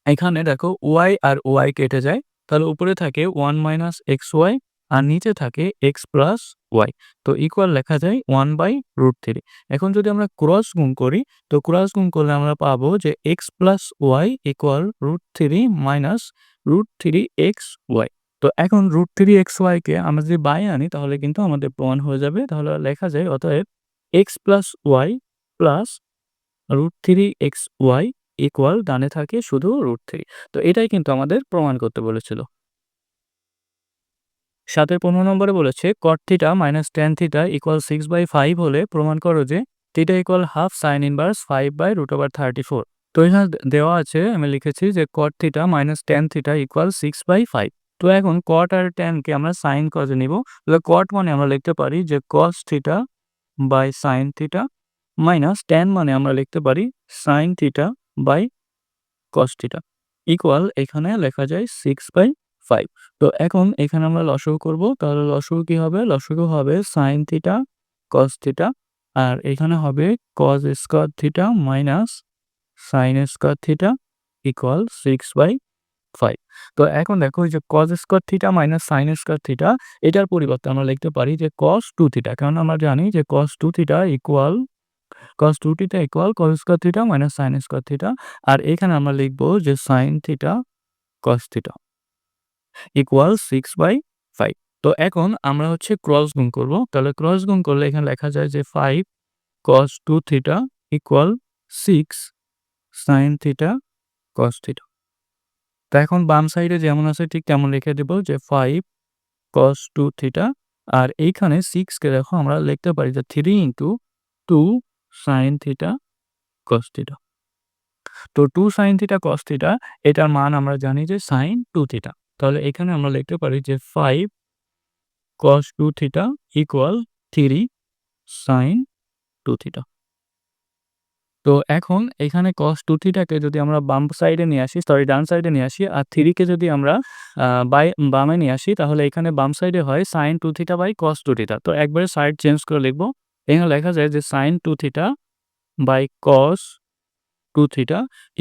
এখানে দেখো y আর y কেটে যায়। তাহলে উপরে থাকে 1 - xy আর নিচে থাকে x + y। তো ইকুয়াল লেখা যায় 1/√3। এখন যদি আমরা ক্রস গুণ করি, তো ক্রস গুণ করলে আমরা পাবো যে x + y ইকুয়াল √3 - √3xy। তো এখন √3xy কে আমরা যদি বাইরে আনি তাহলে কিন্তু আমাদের প্রমাণ হয়ে যাবে। তাহলে লেখা যায় অতএব x + y +√3xy ইকুয়াল ডানে থাকে শুধু √3। তো এটাই কিন্তু আমাদের প্রমাণ করতে বলেছিল। ৭ এর ১৫ নম্বরে বলেছে cot θ - tan θ ইকুয়াল 6/5 হলে প্রমাণ করো যে θ ইকুয়াল হাফ sin ইনভার্স 5/√34। তো এখানে দেওয়া আছে আমি লিখেছি যে cot θ - tan θ ইকুয়াল 6/5। তো এখন cot আর tan কে আমরা sin cos এ নিব। তাহলে cot মানে আমরা লিখতে পারি যে cos θ sin θ মাইনাস tan মানে আমরা লিখতে পারি sin θ cos θ ইকুয়াল এখানে লেখা যায় 6/5। তো এখন এখানে আমরা লসাগু করব। তাহলে লসাগু কি হবে? লসাগু হবে sin θ cos θ আর এখানে হবে cos square θ minus sin square θ equal 6/5। তো এখন দেখো এই যে cos square θ minus sin square θ এটার পরিবর্তে আমরা লিখতে পারি যে cos 2θ। কারণ আমরা জানি যে cos 2θ equal cos 2θ equal cos square θ minus sin square θ। আর এখানে আমরা লিখব যে sin θ cos θ ইকুয়াল 6/5। তো এখন আমরা হচ্ছে ক্রস গুণ করব। তাহলে ক্রস গুণ করলে এখানে লেখা যায় যে 5 cos 2θ ইকুয়াল 6 sin θ cos θ। তো এখন বাম সাইডে যেমন আছে ঠিক তেমন লিখে দেব যে 5 cos 2θ আর এইখানে 6 কে দেখো আমরা লিখতে পারি যে 3 * 2 sin θ cos θ। তো 2 sin θ cos θ এটার মান আমরা জানি যে sin 2θ। তাহলে এখানে আমরা লিখতে পারি যে 5 cos 2θ ইকুয়াল 3 sin 2θ। তো এখন এখানে cos 2θ কে যদি আমরা বাম সাইডে নিয়ে আসি, ডান সাইডে নিয়ে আসি আর 3 কে যদি আমরা বামে নিয়ে আসি তাহলে এখানে বাম সাইডে হয় sin 2θ cos 2θ। তো একবারে সাইড চেঞ্জ করে লিখব। এখানে লেখা যায় যে sin 2θ cos 2θ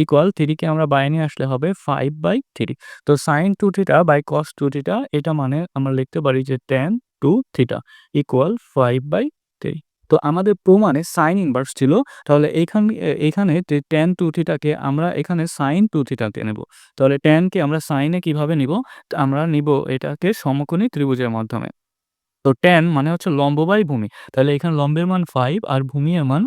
ইকুয়াল 3 কে আমরা বাইরে নিয়ে আসলে হবে 5/3। তো sin 2θ cos 2θ এটা মানে আমরা লিখতে পারি যে tan 2θ ইকুয়াল 5/3। তো আমাদের প্রমাণে sin ইনভার্স ছিল। তাহলে এখানে tan 2θ কে আমরা এখানে sin 2θ তে নেব। তাহলে tan কে আমরা sin এ কিভাবে নিব? আমরা নিব এটাকে সমকোণী ত্রিভুজের মাধ্যমে। তো tan মানে হচ্ছে লম্ব বাই ভূমি। তাহলে এখানে লম্বের মান 5 আর ভূমির মান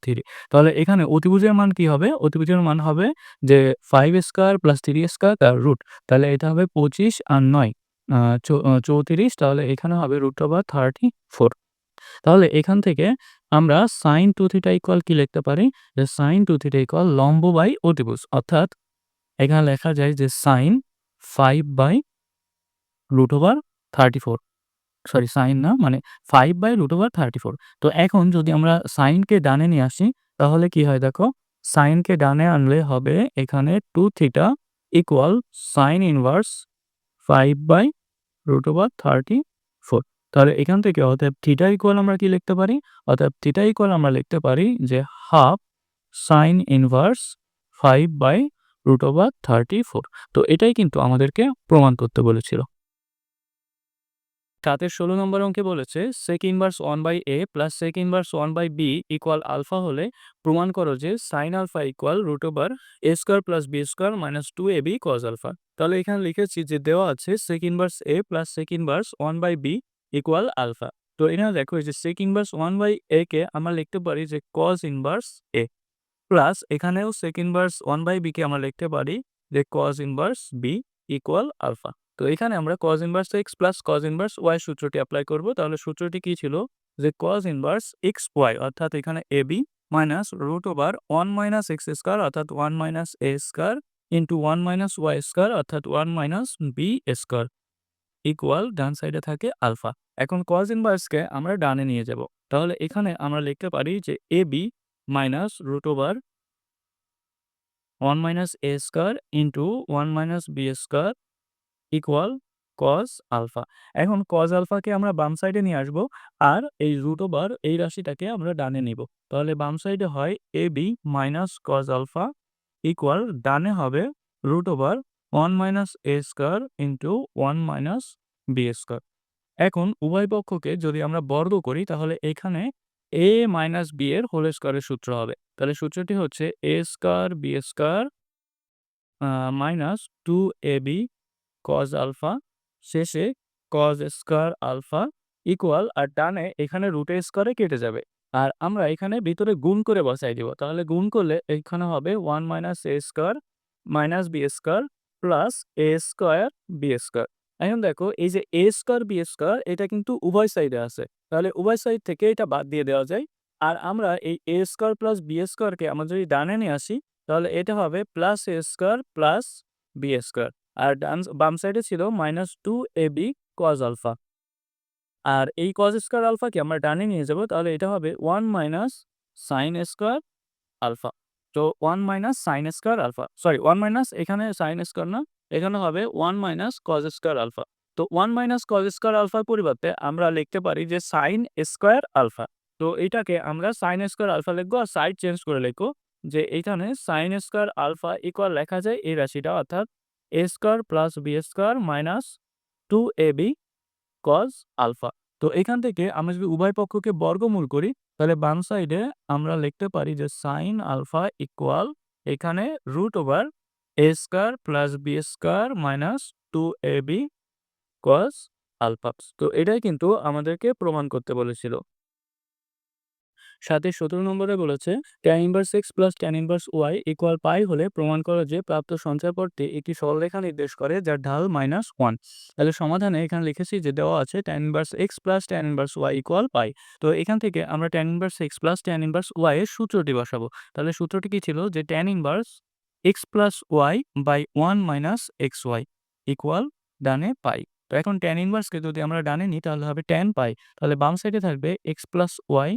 3। তাহলে এখানে অতিভুজের মান কি হবে? অতিভুজের মান হবে যে 5 স্কয়ার প্লাস 3 স্কয়ার তার রুট। তাহলে এটা হবে 25 আর 9 34। তাহলে এখানে হবে √34। তাহলে এখান থেকে আমরা sin 2θ ইকুয়াল কি লিখতে পারি? যে sin 2θ ইকুয়াল লম্ব বাই অতিভুজ। অর্থাৎ এখানে লেখা যায় যে sin 5/√34 সরি সাইন না মানে 5/√34। তো এখন যদি আমরা সাইনকে ডানে নিয়ে আসি তাহলে কি হয় দেখো, সাইনকে ডানে আনলে হবে এখানে 2θ ইকুয়াল সাইন ইনভার্স 5/√34। তাহলে এখান থেকে অতএব থিটা ইকুয়াল আমরা কি লিখতে পারি? অতএব থিটা ইকুয়াল আমরা লিখতে পারি যে হাফ সাইন ইনভার্স 5/√34। তো এটাই কিন্তু আমাদেরকে প্রমাণ করতে বলেছিল। ৭ এর ১৬ নম্বর অঙ্কে বলেছে sec inverse 1/a plus sec inverse 1/b equal alpha হলে প্রমাণ করো যে sin alpha equal √a square plus b square minus 2ab cos alpha. তাহলে এখানে লিখেছি যে দেওয়া আছে sec inverse a plus sec inverse 1/b equal alpha. তো এখানে দেখো এই যে sec ইনভার্স 1/a কে আমরা লিখতে পারি যে cos ইনভার্স a প্লাস এখানেও sec ইনভার্স 1/b কে আমরা লিখতে পারি যে cos inverse b equal alpha. তো এখানে আমরা cos inverse x plus cos inverse y সূত্রটি এপ্লাই করব। তাহলে সূত্রটি কি ছিল? যে cos ইনভার্স xy অর্থাৎ এখানে ab minus root over 1 minus x square অর্থাৎ 1 minus a square into 1 minus y square অর্থাৎ 1 মাইনাস b স্কয়ার ইকুয়াল ডান সাইডে থাকে আলফা। এখন cos ইনভার্সকে আমরা ডানে নিয়ে যাব। তাহলে এখানে আমরা লিখতে পারি যে ab minus root over 1 minus a square into 1 minus b square equal cos alpha. এখন cos আলফাকে আমরা বাম সাইডে নিয়ে আসব আর এই রুট ওভার এই রাশিটাকে আমরা ডানে নিব। তাহলে বাম সাইডে হয় ab minus cos alpha equal ডানে হবে root over 1 minus a square into 1 minus b square. এখন উভয় পক্ষকে যদি আমরা বর্গ করি তাহলে এখানে a মাইনাস b এর হোল স্কয়ারের সূত্র হবে। তাহলে সূত্রটি হচ্ছে a square b square minus 2ab cos alpha শেষে cos স্কয়ার আলফা ইকুয়াল আর ডানে এখানে রুট স্কয়ারে কেটে যাবে। আর আমরা এখানে ভিতরে গুণ করে বসাই দিব। তাহলে গুণ করলে এখানে হবে 1 minus a square minus b square plus a square b square. এখন দেখো এই যে a স্কয়ার b স্কয়ার এটা কিন্তু উভয় সাইডে আছে। তাহলে উভয় সাইড থেকে এটা বাদ দিয়ে দেওয়া যায়। আর আমরা এই a স্কয়ার প্লাস b স্কয়ারকে আমরা যদি ডানে নিয়ে আসি তাহলে এটা হবে plus a square plus b square. আর বাম সাইডে ছিল -2ab cos আলফা। আর এই cos স্কয়ার আলফাকে আমরা ডানে নিয়ে যাব তাহলে এটা হবে 1 মাইনাস sin স্কয়ার আলফা। তো 1 minus sin square alpha. Sorry 1 minus এখানে sin স্কয়ার না, এখানে হবে 1 মাইনাস cos স্কয়ার আলফা। তো 1 মাইনাস cos স্কয়ার আলফার পরিবর্তে আমরা লিখতে পারি যে sin স্কয়ার আলফা। তো এটাকে আমরা sin স্কয়ার আলফা লিখবো আর সাইড চেঞ্জ করে লিখবো যে এইখানে sin স্কয়ার আলফা ইকুয়াল লেখা যায় এই রাশিটা অর্থাৎ a square plus b square minus 2ab cos alpha. তো এখান থেকে আমরা যদি উভয় পক্ষকে বর্গমূল করি তাহলে বাম সাইডে আমরা লিখতে পারি যে sin আলফা ইকুয়াল এখানে root over a square plus b square minus 2ab cos alpha. তো এটাই কিন্তু আমাদেরকে প্রমাণ করতে বলেছিল। সাথে ১৭ নম্বরে বলেছে tan inverse x plus tan inverse y equal পাই হলে প্রমাণ করো যে প্রাপ্ত সঞ্চয়পদটি একটি সরলরেখা নির্দেশ করে যার ঢাল -1। তাহলে সমাধানে এখানে লিখেছি যে দেওয়া আছে tan inverse x plus tan inverse y equal পাই। তো এখান থেকে আমরা tan inverse x plus tan inverse y এর সূত্রটি বসাবো। তাহলে সূত্রটি কি ছিল যে tan inverse x plus y by 1 minus xy equal ডানে পাই। তো এখন tan ইনভার্সকে যদি আমরা ডানে নিই তাহলে হবে tan পাই। তাহলে বাম সাইডে থাকবে x plus y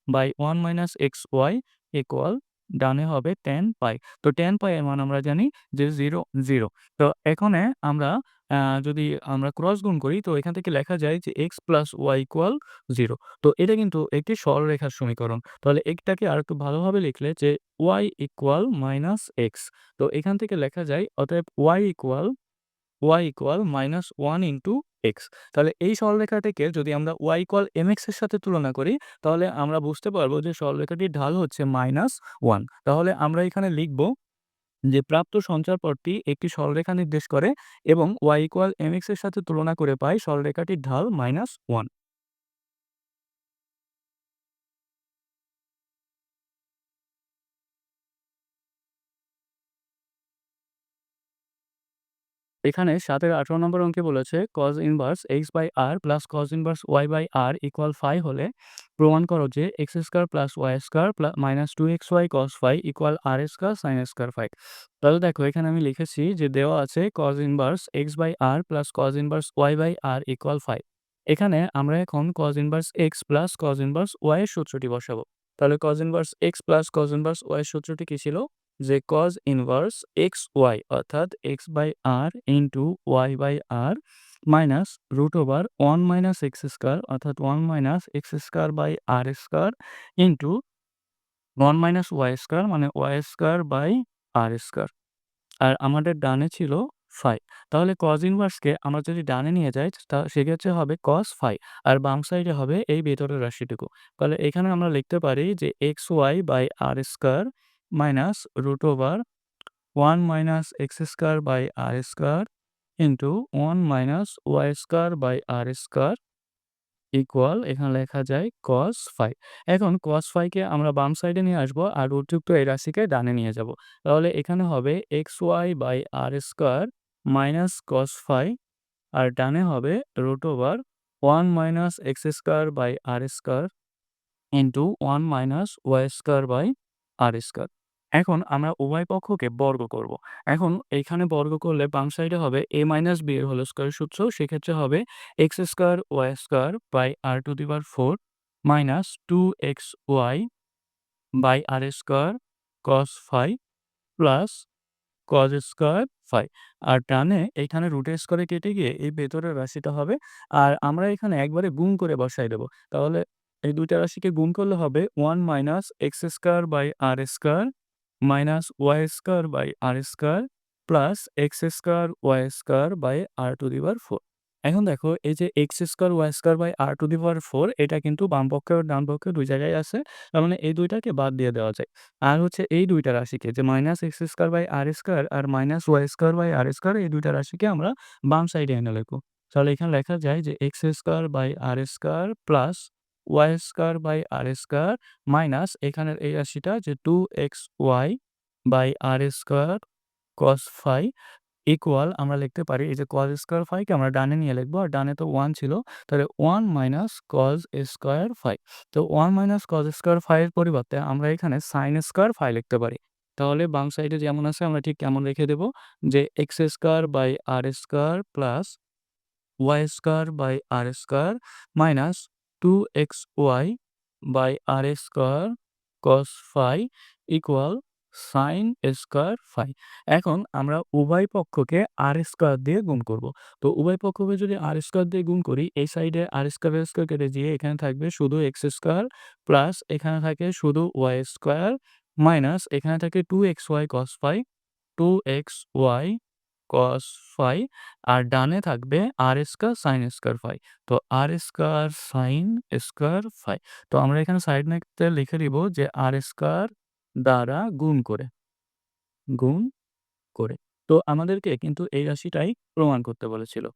by 1 minus xy equal ডানে হবে tan পাই। তো tan পাই এর মান আমরা জানি যে 0, 0। তো এখানে আমরা যদি আমরা ক্রস গুণ করি তো এখান থেকে লেখা যায় যে x প্লাস y ইকুয়াল 0। তো এটা কিন্তু একটি সরলরেখার সমীকরণ। তাহলে এটাকে আরেকটু ভালোভাবে লিখলে যে y ইকুয়াল মাইনাস x। তো এখান থেকে লেখা যায় অতএব y ইকুয়াল -1 ইনটু x। তাহলে এই সরলরেখাটিকে যদি আমরা y ইকুয়াল mx এর সাথে তুলনা করি তাহলে আমরা বুঝতে পারবো যে সরলরেখাটির ঢাল হচ্ছে -1। তাহলে আমরা এখানে লিখব যে প্রাপ্ত সঞ্চারপথটি একটি সরলরেখা নির্দেশ করে এবং y ইকুয়াল mx এর সাথে তুলনা করে পাই সরলরেখাটির ঢাল -1। এখানে ৭ এর ১৮ নম্বর অঙ্কে বলেছে cos inverse x by r plus cos inverse y by r equal phi হলে প্রমাণ করো যে x square plus y square minus 2xy cos phi equal r square sin square phi. তাহলে দেখো এখানে আমি লিখেছি যে দেওয়া আছে cos inverse x by r plus cos inverse y by r equal phi. এখানে আমরা এখন cos inverse x plus cos inverse y এর সূত্রটি বসাবো। তাহলে cos inverse x plus cos inverse y এর সূত্রটি কি ছিল? যে cos ইনভার্স xy অর্থাৎ x by r into y by r minus root over 1 minus x square অর্থাৎ 1 minus x square by r square into 1 minus y square মানে y square by r square. আর আমাদের ডানে ছিল phi. তাহলে cos ইনভার্সকে আমরা যদি ডানে নিয়ে যাই সেক্ষেত্রে হবে cos ফাই আর বাম সাইডে হবে এই ভেতরের রাশিটুকু। তাহলে এখানে আমরা লিখতে পারি যে xy by r square minus root over 1 minus x square by r square into 1 minus y square by r square equal এখানে লেখা যায় cos phi। এখন cos phi কে আমরা বাম সাইডে নিয়ে আসবো আর রুটযুক্ত এই রাশিকে ডানে নিয়ে যাব। তাহলে এখানে হবে xy/r² মাইনাস cos phi আর ডানে হবে √1 - x² r² into 1 - y² r²। এখন আমরা উভয় পক্ষকে বর্গ করব। এখন এইখানে বর্গ করলে বাম সাইডে হবে a - b এর হোল স্কয়ার সূত্র। সেক্ষেত্রে হবে x²y² minus 2xy/r² cos phi plus cos square phi। আর ডানে এইখানে রুটের স্কয়ারে কেটে গিয়ে এই ভেতরের রাশিটা হবে। আর আমরা এখানে একবারে গুণ করে বসাই দেব। তাহলে এই ২ টা রাশিকে গুণ করলে হবে 1 - x² minus y² plus x²y²/r²। এখন দেখো এই যে x²y²/r² এটা কিন্তু বাম পক্ষে ও ডান পক্ষে ২ জায়গায় আছে। তার মানে এই ২ টাকে বাদ দিয়ে দেওয়া যায়। আর হচ্ছে এই ২ টা রাশিকে যে -x²/r² আর -y²/r² এই ২ টা রাশিকে আমরা বাম সাইডে এনে লিখব। তাহলে এখানে লেখা যায় যে x² প্লাস y² মাইনাস এখানের এই রাশিটা যে 2xy/r² cos phi ইকুয়াল আমরা লিখতে পারি এই যে cos স্কয়ার phi কে আমরা ডানে নিয়ে লিখব। আর ডানে তো 1 ছিল। তাহলে 1 - cos স্কয়ার phi। তো 1 - cos স্কয়ার phi এর পরিবর্তে আমরা এখানে sin স্কয়ার phi লিখতে পারি। তাহলে বাম সাইডে যেমন আছে আমরা ঠিক তেমন রেখে দেব যে x²/r² plus y² minus 2xy/r² cos phi equal sin square phi। এখন আমরা উভয় পক্ষকে r² দিয়ে গুণ করব। তো উভয় পক্ষকে যদি r² দিয়ে গুণ করি এই সাইডে r² কেটে দিয়ে এখানে থাকবে শুধু x² প্লাস এখানে থাকে শুধু y² মাইনাস এখানে থাকে 2xy cos phi 2xy cos phi আর ডানে থাকবে r² sin² phi। তো r² sin স্কয়ার phi। তো আমরা এখানে সাইড তে লিখে দিব যে r² দ্বারা গুণ করে। তো আমাদেরকে কিন্তু এই রাশিটাই প্রমাণ করতে বলেছিল।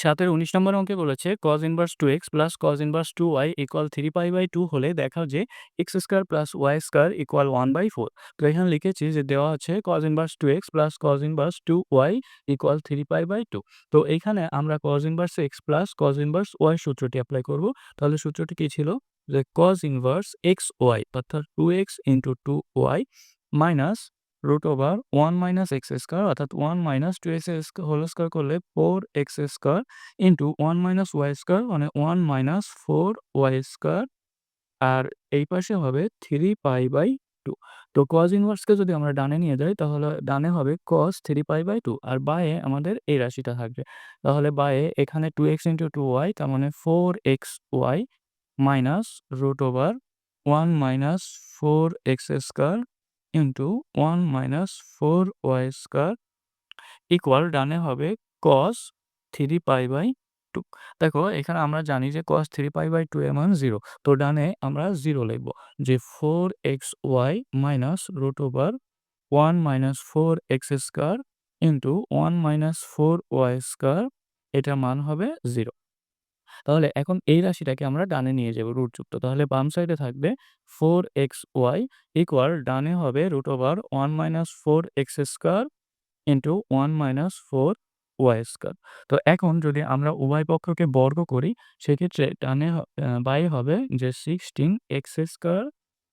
৭ এর ১৯ নম্বর অঙ্কে বলেছে cos inverse 2x plus cos inverse 2y equal 3π/2 হলে দেখাও যে x² প্লাস y² ইকুয়াল 1/4। তো এখানে লিখেছি যে দেওয়া আছে cos inverse 2x plus cos inverse 2y equal 3π/2। তো এইখানে আমরা cos inverse x plus cos inverse y সূত্রটি এপ্লাই করব। তাহলে সূত্রটি কি ছিল? যে cos ইনভার্স xy অর্থাৎ 2x into 2y minus √1 - x² অর্থাৎ 1 - 2x হোল স্কয়ার করলে 4x² ইনটু 1 - y² মানে 1 - 4y² আর এই পাশে হবে 3π/2। তো cos ইনভার্সকে যদি আমরা ডানে নিয়ে যাই তাহলে ডানে হবে cos 3π/2 আর বাঁয়ে আমাদের এই রাশিটা থাকবে। তাহলে বাঁয়ে এখানে 2x ইনটু 2y তার মানে 4xy minus √1 - 4x² into 1 - 4y² equal ডানে হবে cos 3π/2। দেখো এখানে আমরা জানি যে cos 3π/2 এর মান 0। তো ডানে আমরা 0 লিখব যে 4xy minus √1 - 4x² into 1 - 4y² এটার মান হবে 0। তাহলে এখন এই রাশিটাকে আমরা ডানে নিয়ে যাব রুটযুক্ত। তাহলে বাম সাইডে থাকবে 4xy ইকুয়াল ডানে হবে √1 - 4x² ইনটু 1 - 4y²। তো এখন যদি আমরা উভয় পক্ষকে বর্গ করি সেক্ষেত্রে বাঁয়ে হবে যে 16x²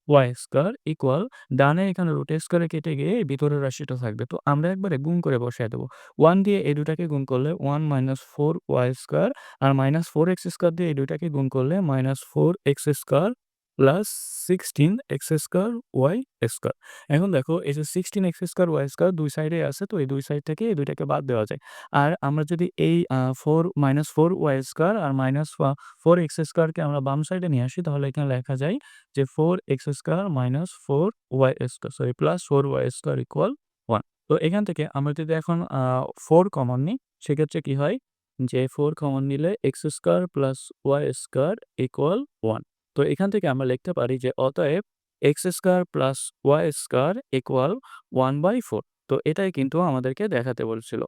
y² ইকুয়াল ডানে এখানে রুট স্কয়ারে কেটে গিয়ে ভিতরের রাশিটা থাকবে। তো আমরা একবারে গুণ করে বসায় দেব। 1 দিয়ে এই দুটাকে গুণ করলে 1 - 4y² আর -4x² দিয়ে এই দুইটাকে গুণ করলে -4x² প্লাস 16x² y²। এখন দেখো এই যে 16x² y² দুই সাইডেই আছে। তো এই দুই সাইড থেকে এই দুইটাকে বাদ দেওয়া যায়। আর আমরা যদি এই 4 - 4y² আর -4x² কে আমরা বাম সাইডে নিয়ে আসি তাহলে এখানে লেখা যায় যে 4x² প্লাস 4y² ইকুয়াল 1। তো এখান থেকে আমরা যদি এখন 4 কমন নিই সেক্ষেত্রে কি হয় যে 4 কমন নিলে x² প্লাস y² ইকুয়াল 1। তো এখান থেকে আমরা লিখতে পারি যে অতএব x² প্লাস y² ইকুয়াল 1/4। তো এটাই কিন্তু আমাদেরকে দেখাতে বলছিল।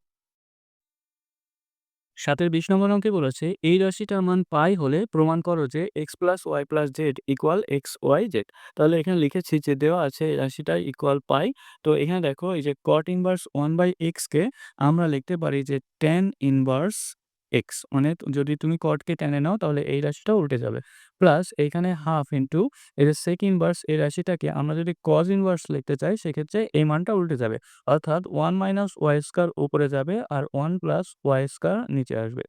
৭ 20 নম্বর অঙ্কে বলেছে এই রাশিটার মান পাই হলে প্রমাণ করো যে x plus y plus z equal x y z. তাহলে এখানে লিখেছি যে দেওয়া আছে এই রাশিটা ইকুয়াল পাই। তো এখানে দেখো এই যে cot ইনভার্স 1/x কে আমরা লিখতে পারি যে tan ইনভার্স x, মানে যদি তুমি cot কে tan এ নাও তাহলে এই রাশিটা উল্টে যাবে। প্লাস এইখানে হাফ ইনটু এই যে sec ইনভার্স এই রাশিটাকে আমরা যদি cos ইনভার্স লিখতে চাই সেক্ষেত্রে এই মানটা উল্টে যাবে। অর্থাৎ 1 মাইনাস ওয়াই স্কয়ার উপরে যাবে আর 1 প্লাস ওয়াই স্কয়ার নিচে আসবে।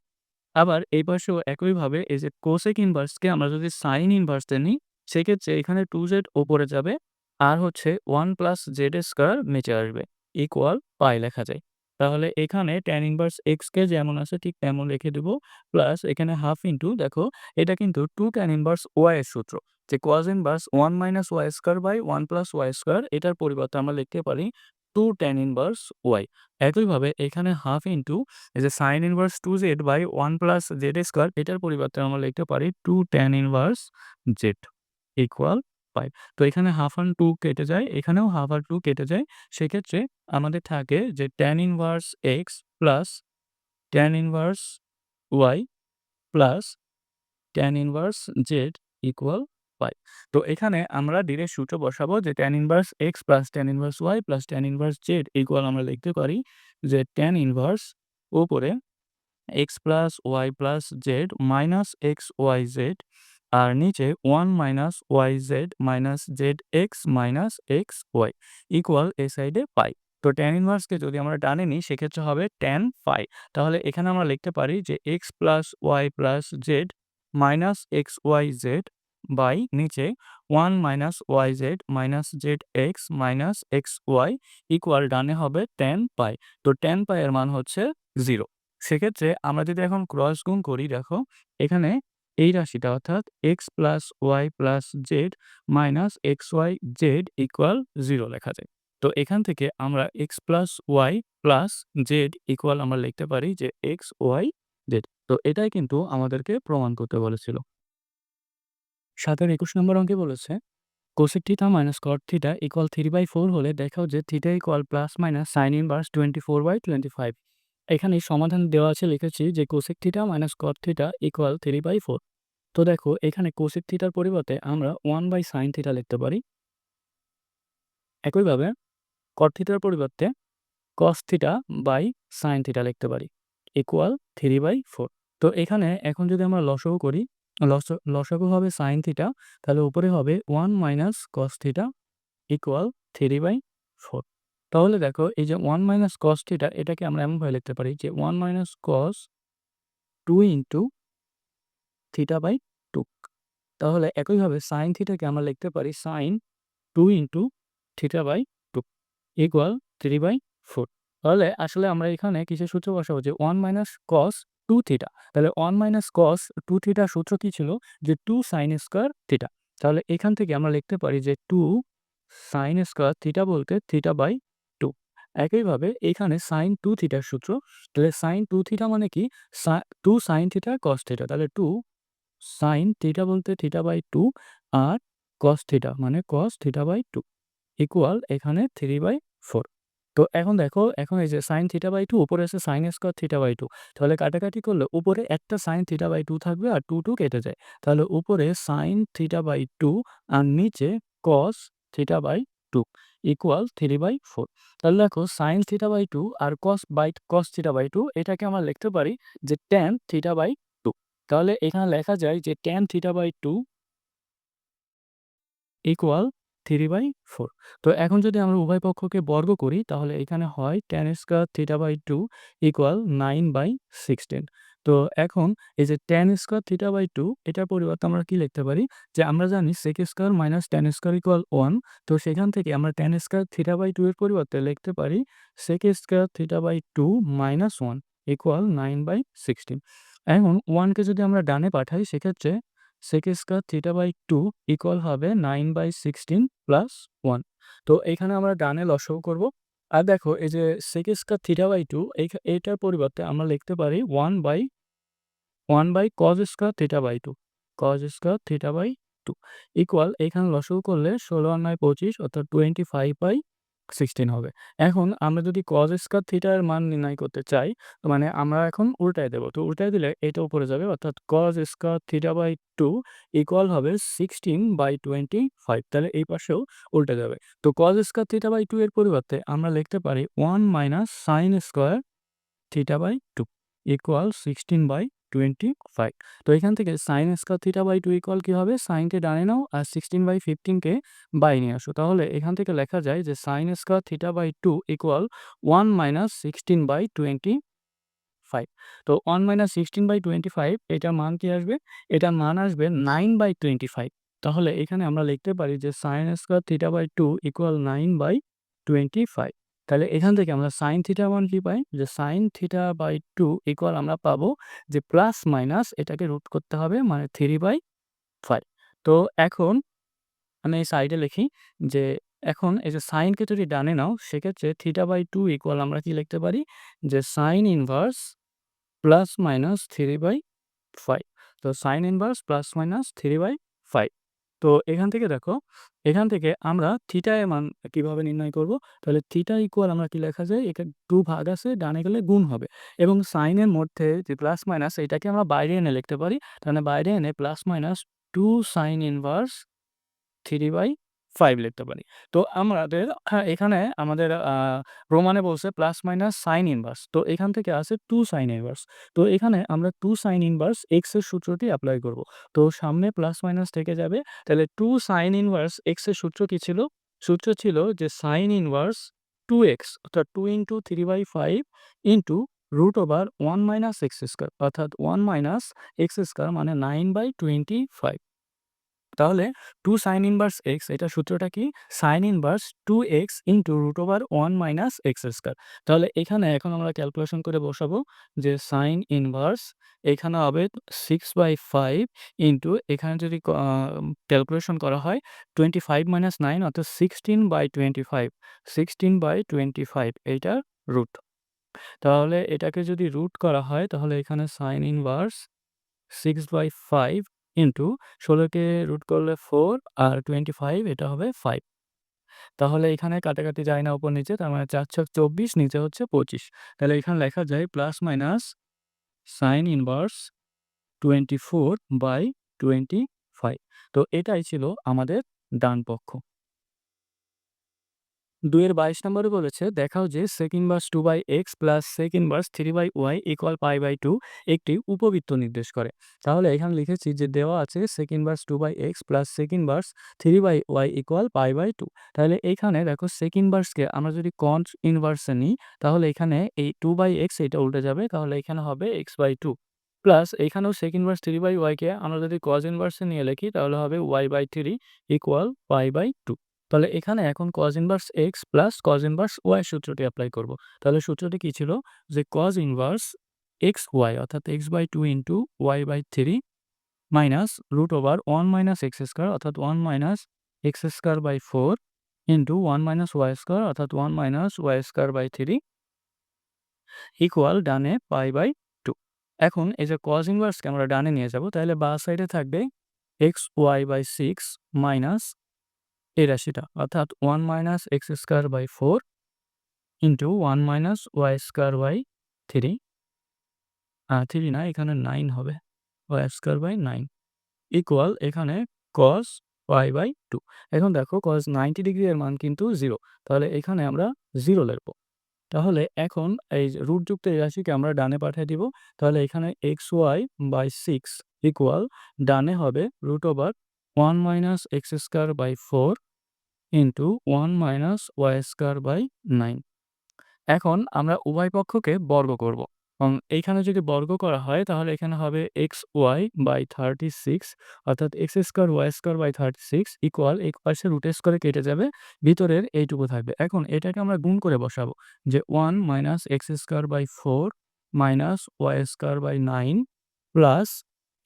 আবার এই পাশেও একইভাবে এই যে কোসেক ইনভার্সকে আমরা যদি সাইন ইনভার্সে নিই, সেক্ষেত্রে এখানে 2z ওপরে যাবে আর হচ্ছে 1 প্লাস জেড স্কয়ার নিচে আসবে ইকুয়াল পাই লেখা যায়। তাহলে এখানে ট্যান ইনভার্স x কে যেমন আছে ঠিক তেমন রেখে দেব। প্লাস এখানে হাফ ইনটু দেখো এটা কিন্তু 2 ট্যান ইনভার্স y এর সূত্র, যে cos inverse 1 minus y square by 1 plus y square, এটার পরিবর্তে আমরা লিখতে পারি 2 ট্যান ইনভার্স y। একইভাবে এখানে হাফ ইনটু এই যে sin inverse 2z by 1 plus z square, এটার পরিবর্তে আমরা লিখতে পারি 2 tan ইনভার্স z ইকুয়াল 5। তো এখানে হাফ আর 2 কেটে যায়, এখানেও হাফ আর 2 কেটে যায়। সেক্ষেত্রে আমাদের থাকে যে tan inverse x plus tan inverse y plus tan inverse z equal 5। তো এখানে আমরা ডিরেক্ট সূত্র বসাবো যে tan inverse x plus tan inverse y plus tan inverse z equal আমরা লিখতে পারি যে tan ইনভার্স উপরে x plus y plus z minus x y z আর নিচে 1 minus y z minus z x minus x y equal এই সাইডে পাই। তো ট্যান ইনভার্সকে যদি আমরা টানে নিই সেক্ষেত্রে হবে ট্যান পাই। তাহলে এখানে আমরা লিখতে পারি যে x plus y plus z minus x y z by নিচে 1 minus y z minus z x minus x y equal ডানে হবে ট্যান পাই। তো ট্যান পাই এর মান হচ্ছে 0। সেক্ষেত্রে আমরা যদি এখন ক্রস গুণ করি, দেখো এখানে এই রাশিটা অর্থাৎ x plus y plus z minus x y z equal 0 লেখা যায়। তো এখান থেকে আমরা x plus y plus z equal আমরা লিখতে পারি যে এক্স ওয়াই জেড। তো এটাই কিন্তু আমাদেরকে প্রমাণ করতে বলেছিল। ৭ 21 নম্বর অঙ্কে বলেছে কোসেক থিটা মাইনাস কট থিটা ইকুয়াল 3/4 হলে দেখাও যে theta equal plus minus sine inverse 24/25। এখানে সমাধান দেওয়া আছে, লিখেছি যে কোসেক থিটা মাইনাস কট থিটা ইকুয়াল 3/4। তো দেখো এখানে কোসেক থিটার পরিবর্তে আমরা 1/sin থিটা লিখতে পারি। একইভাবে কট থিটার পরিবর্তে cos theta by sine theta লিখতে পারি ইকুয়াল 3/4। তো এখানে এখন যদি আমরা লসাগু করি, লসাগু হবে সাইন থিটা, তাহলে উপরে হবে 1 মাইনাস কস থিটা ইকুয়াল 3/4। তাহলে দেখো এই যে 1 মাইনাস কস থিটা এটাকে আমরা এমনভাবে লিখতে পারি যে 1 minus cos 2 into theta by 2। তাহলে একইভাবে সাইন থিটাকে আমরা লিখতে পারি sine 2 into theta by 2 equal 3/4। তাহলে আসলে আমরা এখানে কিসের সূত্র বসাবো যে 1 মাইনাস কস 2 থিটা। তাহলে 1 মাইনাস কস 2 থিটার সূত্র কি ছিল যে 2 সাইন স্কয়ার থিটা। তাহলে এখান থেকে আমরা লিখতে পারি যে 2 সাইন স্কয়ার থিটা বলতে থিটা বাই 2। একইভাবে এখানে সাইন 2 থিটার সূত্র, তাহলে সাইন 2 থিটা মানে কি 2 সাইন থিটা কস থিটা, তাহলে 2 সাইন থিটা বলতে থিটা বাই 2 আর কস থিটা মানে কস থিটা বাই 2 ইকুয়াল এখানে 3/4। তো এখন দেখো এখন এই যে সাইন থিটা বাই 2 উপরে আছে সাইন স্কয়ার থিটা বাই 2, তাহলে কাটাকাটি করলে উপরে একটা সাইন থিটা বাই 2 থাকবে আর 2 কেটে যায়। তাহলে উপরে সাইন থিটা বাই 2 আর নিচে কস থিটা বাই 2 ইকুয়াল 3/4। তাহলে দেখো সাইন থিটা বাই 2 আর কস থিটা বাই 2 এটাকে আমরা লিখতে পারি যে ট্যান থিটা বাই 2। তাহলে এখানে লেখা যায় যে ট্যান থিটা বাই 2 ইকুয়াল 3/4। তো এখন যদি আমরা উভয় পক্ষকে বর্গ করি তাহলে এখানে হয় tan square theta by 2 equal 9/16। তো এখন এই যে tan স্কয়ার থিটা বাই 2 এটার পরিবর্তে আমরা কি লিখতে পারি যে আমরা জানি sec square minus tan square equal 1। তো সেখান থেকে আমরা tan স্কয়ার থিটা বাই 2 এর পরিবর্তে লিখতে পারি sec square theta by 2 minus 1 equal 9/16। এখন 1 কে যদি আমরা ডানে পাঠাই সেক্ষেত্রে sec square theta by 2 equal হবে 9/16 প্লাস 1। তো এখানে আমরা ডানে লসাগু করব। আর দেখো এই যে sec স্কয়ার থিটা বাই 2 এটার পরিবর্তে আমরা লিখতে পারি 1 by cos square theta by 2, cos square theta by 2 equal এখানে লসাগু করলে 16 আর 9 25 অর্থাৎ 25/2 16 হবে। এখন আমরা যদি cos স্কয়ার থিটা এর মান নির্ণয় করতে চাই, তো মানে আমরা এখন উল্টায় দেব। তো উল্টায় দিলে এটা উপরে যাবে অর্থাৎ cos square theta by 2 equal হবে 16/25 তাহলে এই পাশেও উল্টে যাবে। তো cos স্কয়ার থিটা বাই 2 এর পরিবর্তে আমরা লিখতে পারি 1 minus sin square theta by 2 equal 16/25 তো এখান থেকে sin square theta by 2 equal কি হবে? sin কে ডানে নাও আর 16/15 কে বাই নিয়ে আসো। তাহলে এখান থেকে লেখা যায় যে sin square theta by 2 equal 1 minus 16/25 তো 1 মাইনাস 16/25 এটার মান কি আসবে? এটার মান আসবে 9/25 তাহলে এখানে আমরা লিখতে পারি যে sin square theta by 2 equal 9/25 তাহলে এখান থেকে আমরা sin থিটা মান কি পাই? যে sin থিটা বাই 2 ইকুয়াল আমরা পাবো যে প্লাস মাইনাস এটাকে রুট করতে হবে মানে 3/5 তো এখন আমি এই সাইডে লিখি যে এখন এই যে sin কে যদি ডানে নাও সেক্ষেত্রে থিটা বাই 2 ইকুয়াল আমরা কি লিখতে পারি? যে sin ইনভার্স প্লাস মাইনাস 3/5 তো sin ইনভার্স প্লাস মাইনাস 3/5 তো এখান থেকে দেখো, এখান থেকে আমরা থিটা এর মান কিভাবে নির্ণয় করব? তাহলে থিটা ইকুয়াল আমরা কি লেখা যায়? একে 2 ভাগ আছে, ডানে গেলে গুণ হবে এবং sin এর মধ্যে যে প্লাস মাইনাস এটাকে আমরা বাইরে এনে লিখতে পারি। তাহলে বাইরে এনে প্লাস মাইনাস 2 sin ইনভার্স 3/5 লিখতে পারি। তো আমাদের এখানে আমাদের রোমানে বলছে প্লাস মাইনাস সাইন ইনভার্স। তো এখান থেকে আছে 2 সাইন ইনভার্স। তো এখানে আমরা 2 সাইন ইনভার্স x এর সূত্রটি এপ্লাই করব। তো সামনে প্লাস মাইনাস থেকে যাবে। তাহলে 2 সাইন ইনভার্স x এর সূত্র কি ছিল? সূত্র ছিল যে সাইন ইনভার্স 2x অর্থাৎ 2 3/5 root over 1 minus x square অর্থাৎ 1 মাইনাস x স্কয়ার মানে 9/25 তাহলে 2 sin ইনভার্স x এটা সূত্রটা কি? sin inverse 2x root over 1 minus x square. তাহলে এখানে এখন আমরা ক্যালকুলেশন করে বসাবো যে sin ইনভার্স এখানে হবে 6/5 এখানে যদি ক্যালকুলেশন করা হয় 25 মাইনাস 9 অর্থাৎ 16/25 16/25 এইটার রুট। তাহলে এটাকে যদি রুট করা হয় তাহলে এখানে sin ইনভার্স 6/5 16 কে রুট করলে 4 আর 25 এটা হবে 5 তাহলে এখানে কাটাকাটি যায় না উপর নিচে তার মানে ৪ ছক ২৪ নিচে হচ্ছে ২৫ তাহলে এখানে লেখা যায় প্লাস মাইনাস সাইন ইনভার্স 24/25 তো এটাই ছিল আমাদের ডান পক্ষ। ২ এর ২২ নম্বরে বলেছে দেখাও যে sec inverse 2/x plus sec inverse 3/y equal π/2 একটি উপবৃত্ত নির্দেশ করে। তাহলে এখানে লিখেছি যে দেওয়া আছে sec inverse 2/x plus sec inverse 3/y equal π/2 তাহলে এইখানে দেখো sec inverse কে আমরা যদি cos inverse এ নিই তাহলে এখানে এই 2/x এটা উল্টে যাবে তাহলে এখানে হবে x/2 প্লাস এইখানেও sec inverse 3/y কে আমরা যদি cos inverse এ নিয়ে লিখি তাহলে হবে y/3 ইকুয়াল π/2 তাহলে এখানে এখন cos inverse x plus cos inverse y সূত্রটি এপ্লাই করব। তাহলে সূত্রটি কি ছিল? যে cos ইনভার্স xy অর্থাৎ x/2 y/3 minus root over 1 minus x square অর্থাৎ 1 minus x square by 4 1 minus y square অর্থাৎ 1 minus y square by 3 equal ডানে π/2 এখন এই যে cos ইনভার্সকে আমরা ডানে নিয়ে যাব তাহলে বাঁ সাইডে থাকবে xy/6 মাইনাস এই রাশিটা অর্থাৎ 1 minus x square by 4 1 minus y square by 3 3 না এখানে 9 হবে ওয়াই স্কয়ার বাই 9 ইকুয়াল এখানে cos y/2 এখন দেখো cos 90 ডিগ্রি এর মান কিন্তু 0 তাহলে এখানে আমরা 0 লিখব। তাহলে এখন এই যে রুটযুক্ত এই রাশিকে আমরা ডানে পাঠিয়ে দিব তাহলে এখানে xy/6 ইকুয়াল ডানে হবে root over 1 minus x square by 4 1 minus y square by 9 এখন আমরা উভয় পক্ষকে বর্গ করব এবং এইখানে যদি বর্গ করা হয় তাহলে এখানে হবে xy/36 অর্থাৎ x square y square by 36 equal এক পাশে রুট স্কয়ারে কেটে যাবে ভিতরের এইটুকু থাকবে। এখন এটাকে আমরা গুণ করে বসাবো যে 1 minus x square by 4 minus y square by 9 plus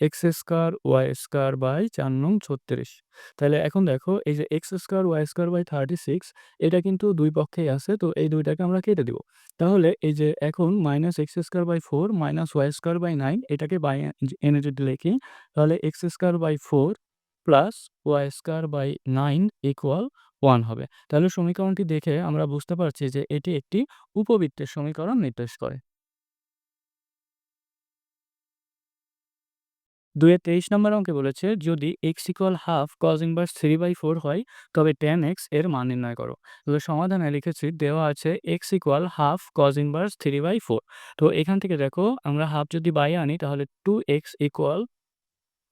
x square y square by 4 নং 36 তাহলে এখন দেখো এই যে x square y square by 36 এটা কিন্তু দুই পক্ষেই আছে তো এই দুইটাকে আমরা কেটে দিব। তাহলে এই যে এখন minus x square by 4 minus y square by 9 এটাকে বাই এনে যদি লিখি তাহলে x square by 4 plus y square by 9 equal 1 হবে। তাহলে সমীকরণটি দেখে আমরা বুঝতে পারছি যে এটি একটি উপবৃত্তের সমীকরণ নির্দেশ করে। ২ এর ২৩ নম্বর অঙ্কে বলেছে যদি x equal half cos inverse 3/4 হয় তবে tan x এর মান নির্ণয় করো। তো সমাধানে লিখেছি দেওয়া আছে x equal half cos inverse 3/4। তো এখান থেকে দেখো আমরা হাফ যদি বাইরে আনি তাহলে 2x ইকুয়াল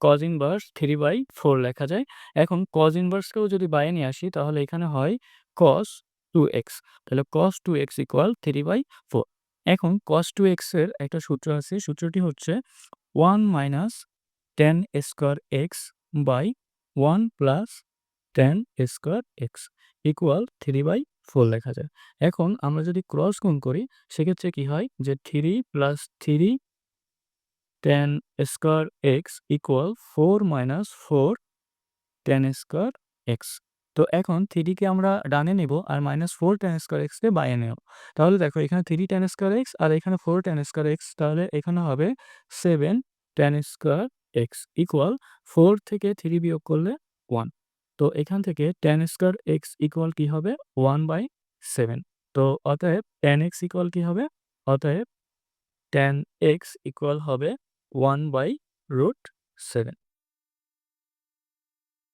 cos ইনভার্স 3/4 লেখা যায়। এখন cos ইনভার্সকেও যদি বাইরে নিয়ে আসি তাহলে এখানে হয় cos 2x। তাহলে cos 2x ইকুয়াল 3/4। এখন cos 2x এর একটা সূত্র আছে, সূত্রটি হচ্ছে 1 minus tan square x by 1 plus tan square x equal 3/4 লেখা যায়। এখন আমরা যদি ক্রস গুণ করি সেক্ষেত্রে কি হয় যে 3 plus 3 tan square x equal 4 minus 4 tan square x। তো এখন 3 কে আমরা ডানে নেব আর -4 tan স্কয়ার x কে বাঁয়ে নেব। তাহলে দেখো এখানে 3 tan স্কয়ার x আর এখানে 4 tan স্কয়ার x, তাহলে এখানে হবে 7 tan স্কয়ার x ইকুয়াল 4 থেকে 3 বিয়োগ করলে 1। তো এখান থেকে tan স্কয়ার x ইকুয়াল কি হবে 1/7। তো অতএব tan x ইকুয়াল কি হবে, অতএব tan x ইকুয়াল হবে 1/√7।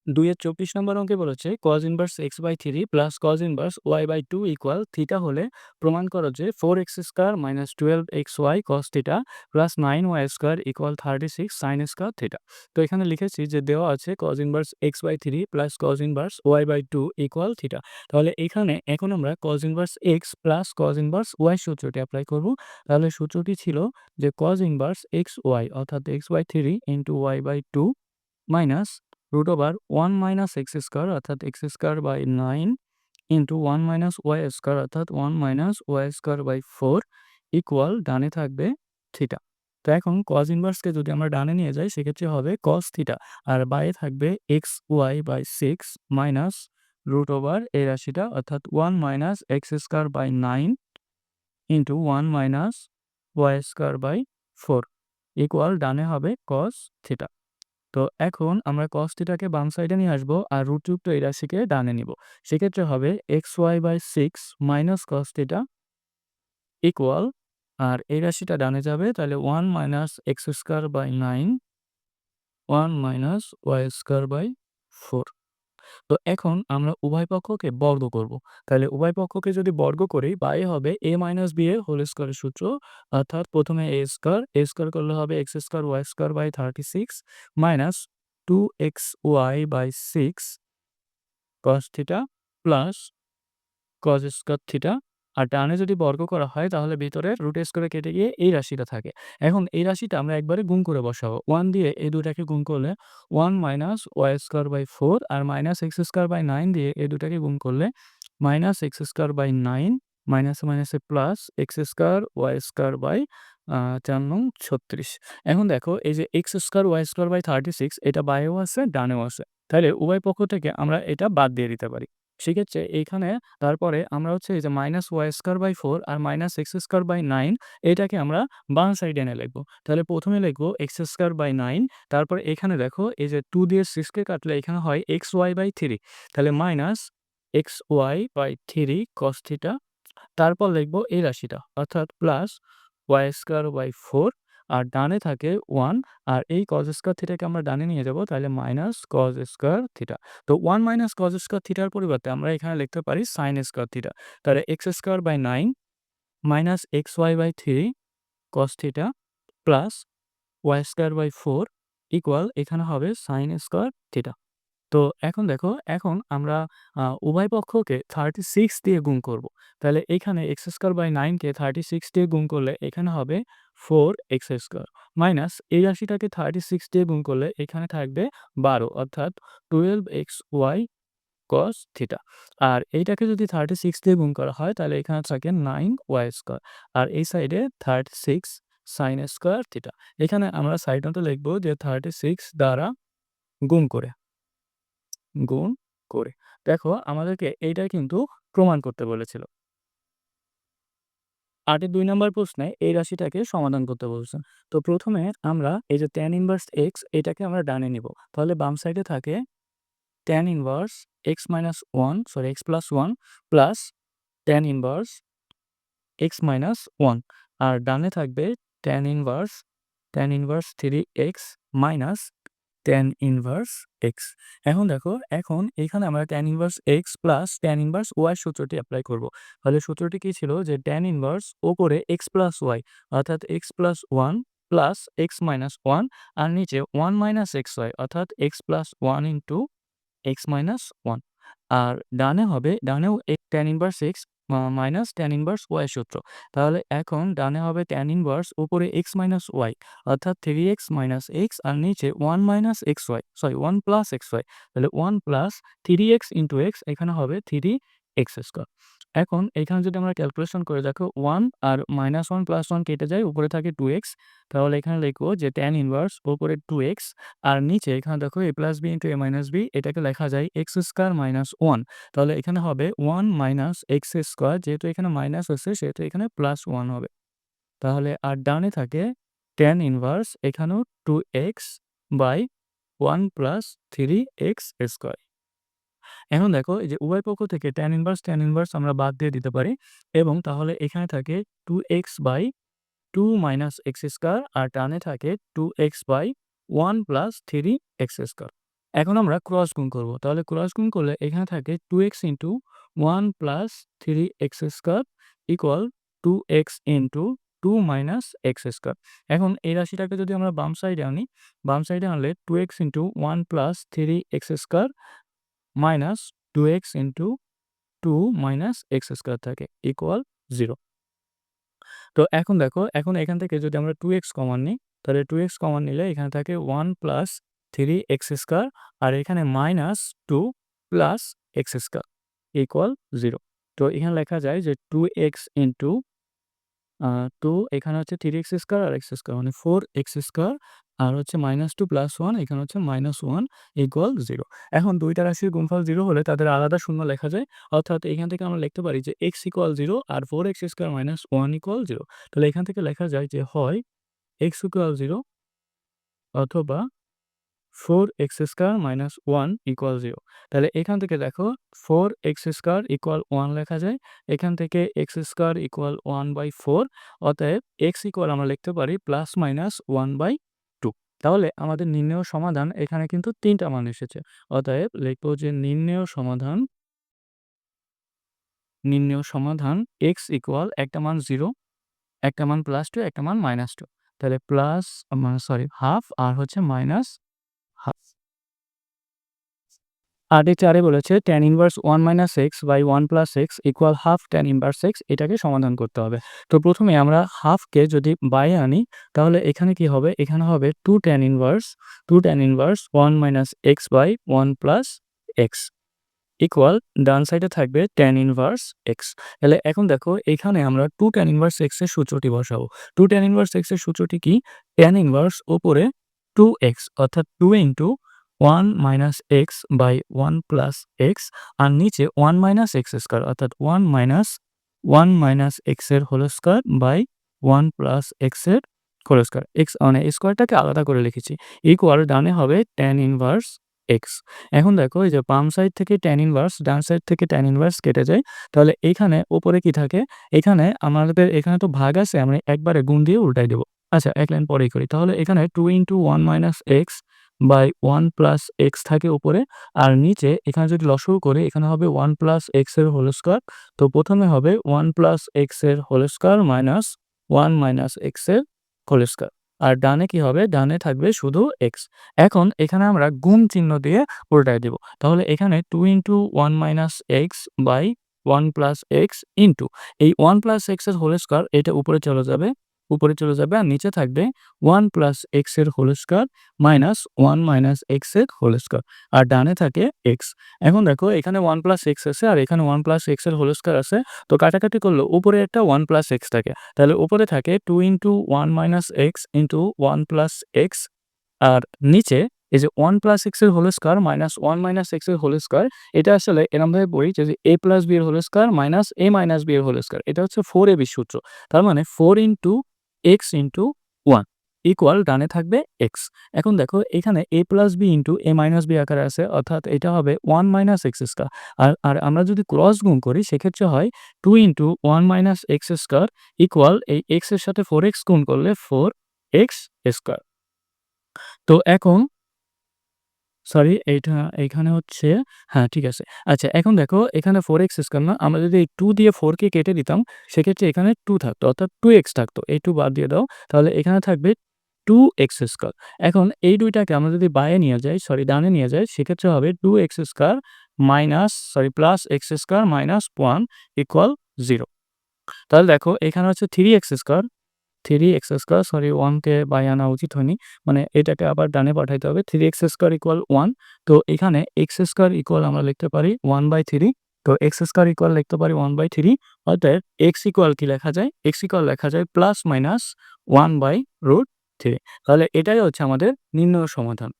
২ এর ২৪ নম্বর অঙ্কে বলেছে cos inverse x/3 plus cos inverse y/2 equal theta হলে প্রমাণ করো যে 4x square minus 12xy cos theta plus 9y square equal 36 sin square theta. তো এখানে লিখেছি যে দেওয়া আছে cos inverse x/3 plus cos inverse y/2 equal theta. তাহলে এখানে এখন আমরা cos inverse x plus cos inverse y সূত্রটি এপ্লাই করব। তাহলে সূত্রটি ছিল যে cos ইনভার্স xy অর্থাৎ x/3 into y/2 minus root over 1 minus x square অর্থাৎ x square by 9 into 1 minus y square অর্থাৎ 1 minus y square by 4 equal ডানে থাকবে থিটা। তো এখন কজ ইনভার্সকে যদি আমরা ডানে নিয়ে যাই সেক্ষেত্রে হবে কস থিটা আর বাইরে থাকবে x y by 6 minus root over এই রাশিটা অর্থাৎ 1 minus x square by 9 into 1 minus y square by 4 equal ডানে হবে কস থিটা। তো এখন আমরা cos θ কে বাম সাইডে নিয়ে আসবো আর রুটযুক্ত এই রাশিকে ডানে নিব। সেক্ষেত্রে হবে xy/6 মাইনাস cos θ ইকুয়াল, আর এই রাশিটা ডানে যাবে তাহলে 1 minus x square by 9 1 minus y square by 4। তো এখন আমরা উভয় পক্ষকে বর্গ করব। তাহলে উভয় পক্ষকে যদি বর্গ করি বাই হবে a মাইনাস b এর হোল স্কয়ারের সূত্র, অর্থাৎ প্রথমে a স্কয়ার করলে হবে x square y square by 36 minus 2xy/6 cos theta plus cos square theta. আর ডানে যদি বর্গ করা হয় তাহলে ভিতরে রুট স্কয়ার কেটে গিয়ে এই রাশিটা থাকে। এখন এই রাশিটা আমরা একবারে গুণ করে বসাবো। 1 দিয়ে এই দুটাকে গুণ করলে 1 মাইনাস ওয়াই স্কয়ার বাই 4 আর মাইনাস এক্স স্কয়ার বাই 9 দিয়ে এই দুটাকে গুণ করলে মাইনাস এক্স স্কয়ার বাই 9 মাইনাসে মাইনাসে plus x square y square by ৪ নং ৩৬। এখন দেখো এই যে x square y square by 36 এটা বাইরেও আছে ডানেও আছে। তাহলে উভয় পক্ষ থেকে আমরা এটা বাদ দিয়ে দিতে পারি। সেক্ষেত্রে এইখানে তারপরে আমরা হচ্ছে এই যে মাইনাস ওয়াই স্কয়ার বাই 4 আর মাইনাস এক্স স্কয়ার বাই 9 এটাকে আমরা বাম সাইডে এনে লিখব। তাহলে প্রথমে লিখব এক্স স্কয়ার বাই 9, তারপর এখানে দেখো এই যে 2 দিয়ে 6 কে কাটলে এখানে হয় এক্স ওয়াই বাই 3, তাহলে minus x y by 3 cos theta, তারপর লিখব এই রাশিটা অর্থাৎ প্লাস ওয়াই স্কয়ার বাই 4 আর ডানে থাকে 1 আর এই cos স্কয়ার থিটাকে আমরা ডানে নিয়ে যাব তাহলে মাইনাস cos স্কয়ার থিটা। তো 1 মাইনাস cos স্কয়ার থিটার পরিবর্তে আমরা এখানে লিখতে পারি sin স্কয়ার থিটা। তাহলে x square by 9 minus x y by 3 cos theta plus y square by 4 equal এখানে হবে sin স্কয়ার থিটা। তো এখন দেখো এখন আমরা উভয় পক্ষকে 36 দিয়ে গুণ করব। তাহলে এখানে x স্কয়ার বাই 9 কে 36 দিয়ে গুণ করলে এখানে হবে 4x স্কয়ার মাইনাস এই রাশিটাকে 36 দিয়ে গুণ করলে এখানে থাকবে 12 অর্থাৎ 12xy cos থিটা। আর এইটাকে যদি 36 দিয়ে গুণ করা হয় তাহলে এখানে থাকে 9y স্কয়ার আর এই সাইডে 36 sin স্কয়ার থিটা। এখানে আমরা সাইড নোটে লিখব যে 36 দ্বারা গুণ করে। গুণ করে। দেখো আমাদেরকে এইটা কিন্তু প্রমাণ করতে বলেছিল। 8 এর ২ নাম্বার প্রশ্নে এই রাশিটাকে সমাধান করতে বলছে। তো প্রথমে আমরা এই যে tan ইনভার্স x এটাকে আমরা ডানে নিব। তাহলে বাম সাইডে থাকে tan inverse x minus 1 sorry x plus 1 plus tan inverse x minus 1 আর ডানে থাকবে tan inverse 3x minus tan inverse x। এখন দেখো এখানে আমরা tan inverse x plus tan inverse y সূত্রটি এপ্লাই করব। তাহলে সূত্রটি কি ছিল যে tan ইনভার্স উপরে x প্লাস y অর্থাৎ x plus 1 plus x minus 1 আর নিচে 1 মাইনাস xy অর্থাৎ x plus 1 into x minus 1 আর ডানেও tan inverse x minus tan inverse y সূত্র। তাহলে এখন ডানে হবে tan ইনভার্স উপরে x মাইনাস y অর্থাৎ 3x মাইনাস x আর নিচে 1 minus xy sorry 1 plus xy। তাহলে 1 প্লাস 3x ইন্টু x এখানে হবে 3x স্কয়ার। এখন এখানে যদি আমরা ক্যালকুলেশন করে দেখো 1 আর মাইনাস 1 প্লাস 1 কেটে যায়, উপরে থাকে 2x। তাহলে এখানে লিখবো যে tan ইনভার্স উপরে 2x আর নিচে এখানে দেখো a plus b into a minus b এটাকে লেখা যায় x স্কয়ার মাইনাস 1। তাহলে এখানে হবে 1 মাইনাস x স্কয়ার, যেহেতু এখানে মাইনাস আছে সেহেতু এখানে প্লাস 1 হবে। তাহলে আর ডানে থাকে tan ইনভার্স এখানেও 2x by 1 plus 3x square. এখন দেখো এই যে উভয় পক্ষ থেকে tan ইনভার্স আমরা বাদ দিয়ে দিতে পারি এবং তাহলে এখানে থাকে 2x by 2 minus x square আর ডানে থাকে 2x by 1 plus 3x square. এখন আমরা ক্রস গুণ করব। তাহলে ক্রস গুণ করলে এখানে থাকে 2x into 1 plus 3x square equal 2x into 2 minus x square. এখন এই রাশিটাকে যদি আমরা বাম সাইডে আনি, বাম সাইডে আনলে 2x into 1 plus 3x square minus 2x into 2 minus x square থাকে ইকুয়াল 0। তো এখন দেখো এখান থেকে যদি আমরা 2x কমন নিই, তাহলে 2x কমন নিলে এখানে থাকে 1 প্লাস 3x স্কয়ার আর এখানে minus 2 plus x square equal 0। তো এখানে লেখা যায় যে 2x ইন্টু 2 এখানে হচ্ছে 3x স্কয়ার আর x স্কয়ার মানে 4x স্কয়ার আর হচ্ছে -2 প্লাস 1 এখানে হচ্ছে -1 ইকুয়াল 0। এখন দুইটা রাশির গুণফল 0 হলে তাদের আলাদা শূন্য লেখা যায়। অর্থাৎ এখান থেকে আমরা লিখতে পারি যে x ইকুয়াল 0 আর 4x স্কয়ার মাইনাস 1 ইকুয়াল 0। তাহলে এখান থেকে লেখা যায় যে হয় x ইকুয়াল 0 অথবা 4x স্কয়ার মাইনাস 1 ইকুয়াল 0। তাহলে এখান থেকে দেখো 4x স্কয়ার ইকুয়াল 1 লেখা যায়। এখান থেকে x স্কয়ার ইকুয়াল 1/4। অতএব x ইকুয়াল আমরা লিখতে পারি প্লাস মাইনাস 1/2। তাহলে আমাদের নির্ণেয় সমাধান এখানে কিন্তু 3টা মান এসেছে। অতএব লিখব যে নির্ণেয় সমাধান x ইকুয়াল একটা মান 0, একটা মান +2, একটা মান -2। তাহলে হাফ আর হচ্ছে মাইনাস হাফ। 8 এ 4 এ বলেছে tan inverse 1 minus x by 1 plus x equal half tan inverse x, এটাকে সমাধান করতে হবে। তো প্রথমে আমরা হাফকে যদি বাইরে আনি তাহলে এখানে কি হবে? এখানে হবে 2 tan inverse 1 minus x by 1 plus x equal ডান সাইডে থাকবে tan ইনভার্স x। তাহলে এখন দেখো এখানে আমরা 2 tan ইনভার্স x এর সূত্রটি বসাবো। 2 tan ইনভার্স x এর সূত্রটি কি? tan ইনভার্স উপরে 2x অর্থাৎ 2 into 1 minus x by 1 plus x আর নিচে 1 মাইনাস x স্কয়ার অর্থাৎ 1 মাইনাস x এর whole square by 1 plus x এর হোল স্কয়ার। x মানে স্কয়ারটাকে আলাদা করে লিখেছি ইকুয়াল ডানে হবে tan ইনভার্স x। এখন দেখো এই যে বাম সাইড থেকে tan ইনভার্স, ডান সাইড থেকে tan ইনভার্স কেটে যায়। তাহলে এখানে উপরে কি থাকে? এখানে তো ভাগ আছে, আমরা একবারে গুণ দিয়ে উল্টাই দেব। আচ্ছা, এক লাইন পরেই করি। তাহলে এখানে 2 into 1 minus x by 1 plus x থাকে উপরে আর নিচে এখানে যদি লসাগু করি এখানে হবে 1 প্লাস x এর হোল স্কয়ার। তো প্রথমে হবে 1 প্লাস x এর whole square minus 1 minus x এর হোল স্কয়ার। আর ডানে কি হবে? ডানে থাকবে শুধু x। এখন এখানে আমরা গুণ চিহ্ন দিয়ে উল্টায় দেব। তাহলে এখানে 2 into 1 minus x by 1 plus x into এই 1 প্লাস x এর হোল স্কয়ার এটা উপরে চলে যাবে আর নিচে থাকবে 1 প্লাস x এর whole square minus 1 minus x এর হোল স্কয়ার আর ডানে থাকে x। এখন দেখো এখানে 1 প্লাস x আছে আর এখানে 1 প্লাস x এর হোল স্কয়ার আছে। তো কাটাকাটি করলে উপরে একটা 1 প্লাস x থাকে। তাহলে উপরে থাকে 2 into 1 minus x into 1 plus x আর নিচে এই যে 1 প্লাস x এর whole square minus 1 minus x এর হোল স্কয়ার, এটা আসলে এরমভাবে পড়ি যে a প্লাস b এর whole square minus a minus b এর হোল স্কয়ার। এটা হচ্ছে 4ab সূত্র। তার মানে 4 ইনটু x ইনটু 1 ইকুয়াল ডানে থাকবে x। এখন দেখো এখানে a plus b into a minus b আকারে আছে, অর্থাৎ এটা হবে 1 মাইনাস x স্কয়ার। আর আমরা যদি ক্রস গুণ করি সেক্ষেত্রে হয় 2 into 1 minus x square equal এই x এর সাথে 4x গুণ করলে 4x স্কয়ার। তো এখন সরি, এইখানে হচ্ছে, হ্যাঁ, ঠিক আছে। আচ্ছা, এখন দেখো এখানে 4x স্কয়ার না, আমরা যদি এই 2 দিয়ে 4 কে কেটে দিতাম সেক্ষেত্রে এখানে 2 থাকতো, অর্থাৎ 2x থাকতো। এই 2 বাদ দিয়ে দাও। তাহলে এখানে থাকবে 2x স্কয়ার। এখন এই 2 টাকে আমরা যদি ডানে নিয়ে যাই সেক্ষেত্রে হবে 2x square plus x square minus 1 equal 0। তাহলে দেখো এখানে হচ্ছে 3x square 3x square, 1 K by আনা উচিত হয়নি। মানে এটাকে আবার ডানে পাঠাইতে হবে। 3x square equal 1। তো এখানে x স্কয়ার ইকুয়াল আমরা লিখতে পারি 1/3। তো x স্কয়ার ইকুয়াল লিখতে পারি 1/3। অতএব x ইকুয়াল কি লেখা যায়? x ইকুয়াল লেখা যায় প্লাস মাইনাস 1/√3। তাহলে এটাই হচ্ছে আমাদের নির্ণয় সমাধান।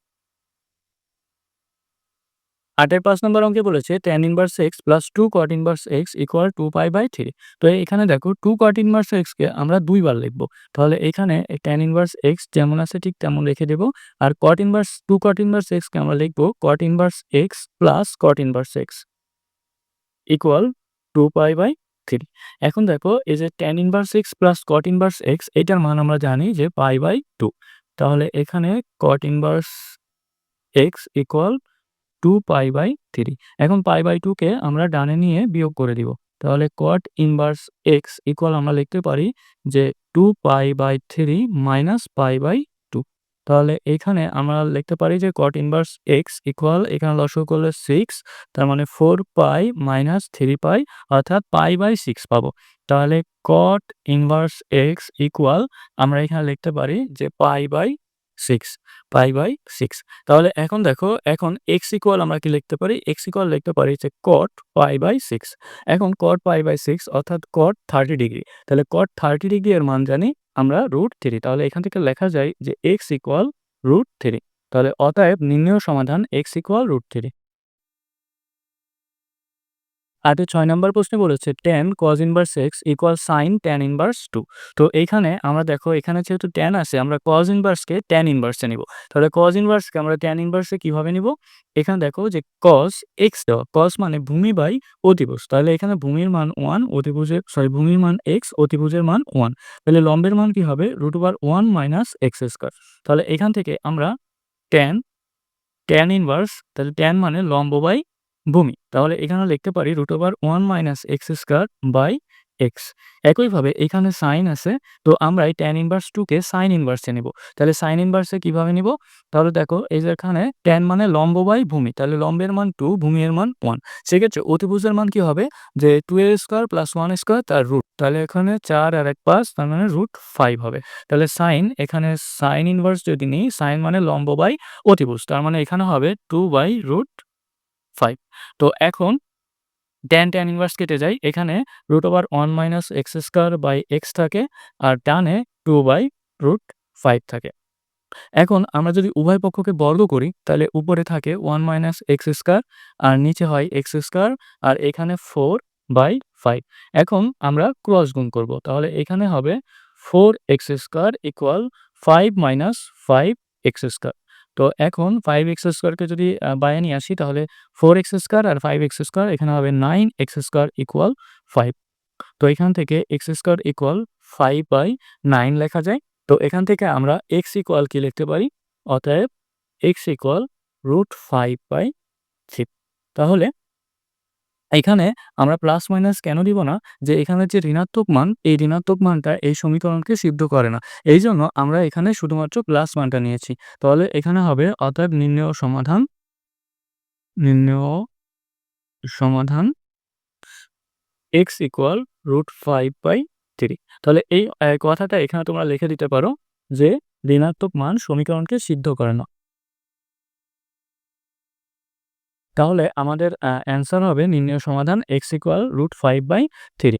৮ এর ৫ নম্বর অঙ্কে বলেছে tan inverse x plus 2 cot inverse x equal 2π/3। তো এখানে দেখো 2 cot ইনভার্স x কে আমরা ২ বার লিখব। তাহলে এখানে tan ইনভার্স x যেমন আছে ঠিক তেমন রেখে দেব। আর cot inverse 2 cot inverse x কে আমরা লিখব cot inverse x plus cot inverse x equal 2π/3। এখন দেখো এই যে tan inverse x plus cot inverse x এটার মান আমরা জানি যে π/2। তাহলে এখানে cot ইনভার্স x ইকুয়াল 2π/3। এখন π/2 কে আমরা ডানে নিয়ে বিয়োগ করে দিব। তাহলে cot ইনভার্স x ইকুয়াল আমরা লিখতে পারি যে 2π/3 মাইনাস π/2। তাহলে এখানে আমরা লিখতে পারি যে cot ইনভার্স x ইকুয়াল এখানে লসাগু করলে 6, তার মানে 4π মাইনাস 3π, অর্থাৎ π/6 পাবো। তাহলে cot ইনভার্স x ইকুয়াল আমরা এখানে লিখতে পারি যে π/6। তাহলে এখন দেখো, এখন x ইকুয়াল আমরা কি লিখতে পারি? x ইকুয়াল লিখতে পারি যে cot π/6। এখন cot π/6 অর্থাৎ cot 30 ডিগ্রি। তাহলে cot 30 ডিগ্রি এর মান জানি আমরা √3। তাহলে এখান থেকে লেখা যায় যে x ইকুয়াল √3। তাহলে অতএব নির্ণেয় সমাধান x ইকুয়াল √3। ৮ এর ৬ নম্বর প্রশ্নে বলেছে tan cos inverse x equal sin tan inverse 2। তো এইখানে আমরা দেখো এখানে যেহেতু tan আছে আমরা cos ইনভার্সকে tan ইনভার্সে নিব। তাহলে cos ইনভার্সকে আমরা tan ইনভার্সে কিভাবে নিব? এখানে দেখো যে cos x দেওয়া, cos মানে ভূমি বাই অতিভুজ। তাহলে এখানে ভূমির মান 1, ভূমির মান x, অতিভুজের মান 1। তাহলে লম্বের মান কি হবে? √1 মাইনাস x স্কয়ার। তাহলে এখান থেকে আমরা tan tan ইনভার্স, তাহলে tan মানে লম্ব বাই ভূমি। তাহলে এখানে লিখতে পারি √1 minus x square by x। একইভাবে এখানে sin আছে, তো আমরা এই tan ইনভার্স 2 কে sin ইনভার্সে নিব। তাহলে sin ইনভার্সে কিভাবে নিব? তাহলে দেখো এই যে এখানে tan মানে লম্ব বাই ভূমি, তাহলে লম্বের মান 2, ভূমির মান 1। সেক্ষেত্রে অতিভুজের মান কি হবে? যে 2 এর স্কয়ার প্লাস 1 স্কয়ার তার রুট। তাহলে এখানে 4 আর 1 5, তার মানে √5 হবে। তাহলে এখানে sin ইনভার্স যদি নিই, sin মানে লম্ব বাই অতিভুজ, তার মানে এখানে হবে 2/√5। তো এখন tan ইনভার্স কেটে যায়, এখানে √1 minus x square by x থাকে, আর ডানে 2/√5 থাকে। এখন আমরা যদি উভয় পক্ষকে বর্গ করি তাহলে উপরে থাকে 1 মাইনাস x স্কয়ার আর নিচে হয় x স্কয়ার, আর এখানে 4/5। এখন আমরা ক্রস গুণ করব। তাহলে এখানে হবে 4x square equal 5 minus 5x square. তো এখন 5x স্কয়ারকে যদি বাইরে নিয়ে আসি তাহলে 4x স্কয়ার আর 5x স্কয়ার, এখানে হবে 9x স্কয়ার ইকুয়াল 5। তো এখান থেকে x স্কয়ার ইকুয়াল 5/9 লেখা যায়। তো এখান থেকে আমরা x ইকুয়াল কি লিখতে পারি? অতএব x ইকুয়াল √5/3। তাহলে এখানে আমরা প্লাস মাইনাস কেন দিব না? যে এখানে যে ঋণাত্মক মান, এই ঋণাত্মক মানটা এই সমীকরণকে সিদ্ধ করে না। এইজন্য আমরা এখানে শুধুমাত্র প্লাস মানটা নিয়েছি। তাহলে এখানে হবে অতএব নির্ণেয় সমাধান x ইকুয়াল √5/3। তাহলে এই কথাটা এখানে তোমরা লিখে দিতে পারো যে ঋণাত্মক মান সমীকরণকে সিদ্ধ করে না। তাহলে আমাদের অ্যান্সার হবে নির্ণেয় সমাধান x ইকুয়াল √5/3।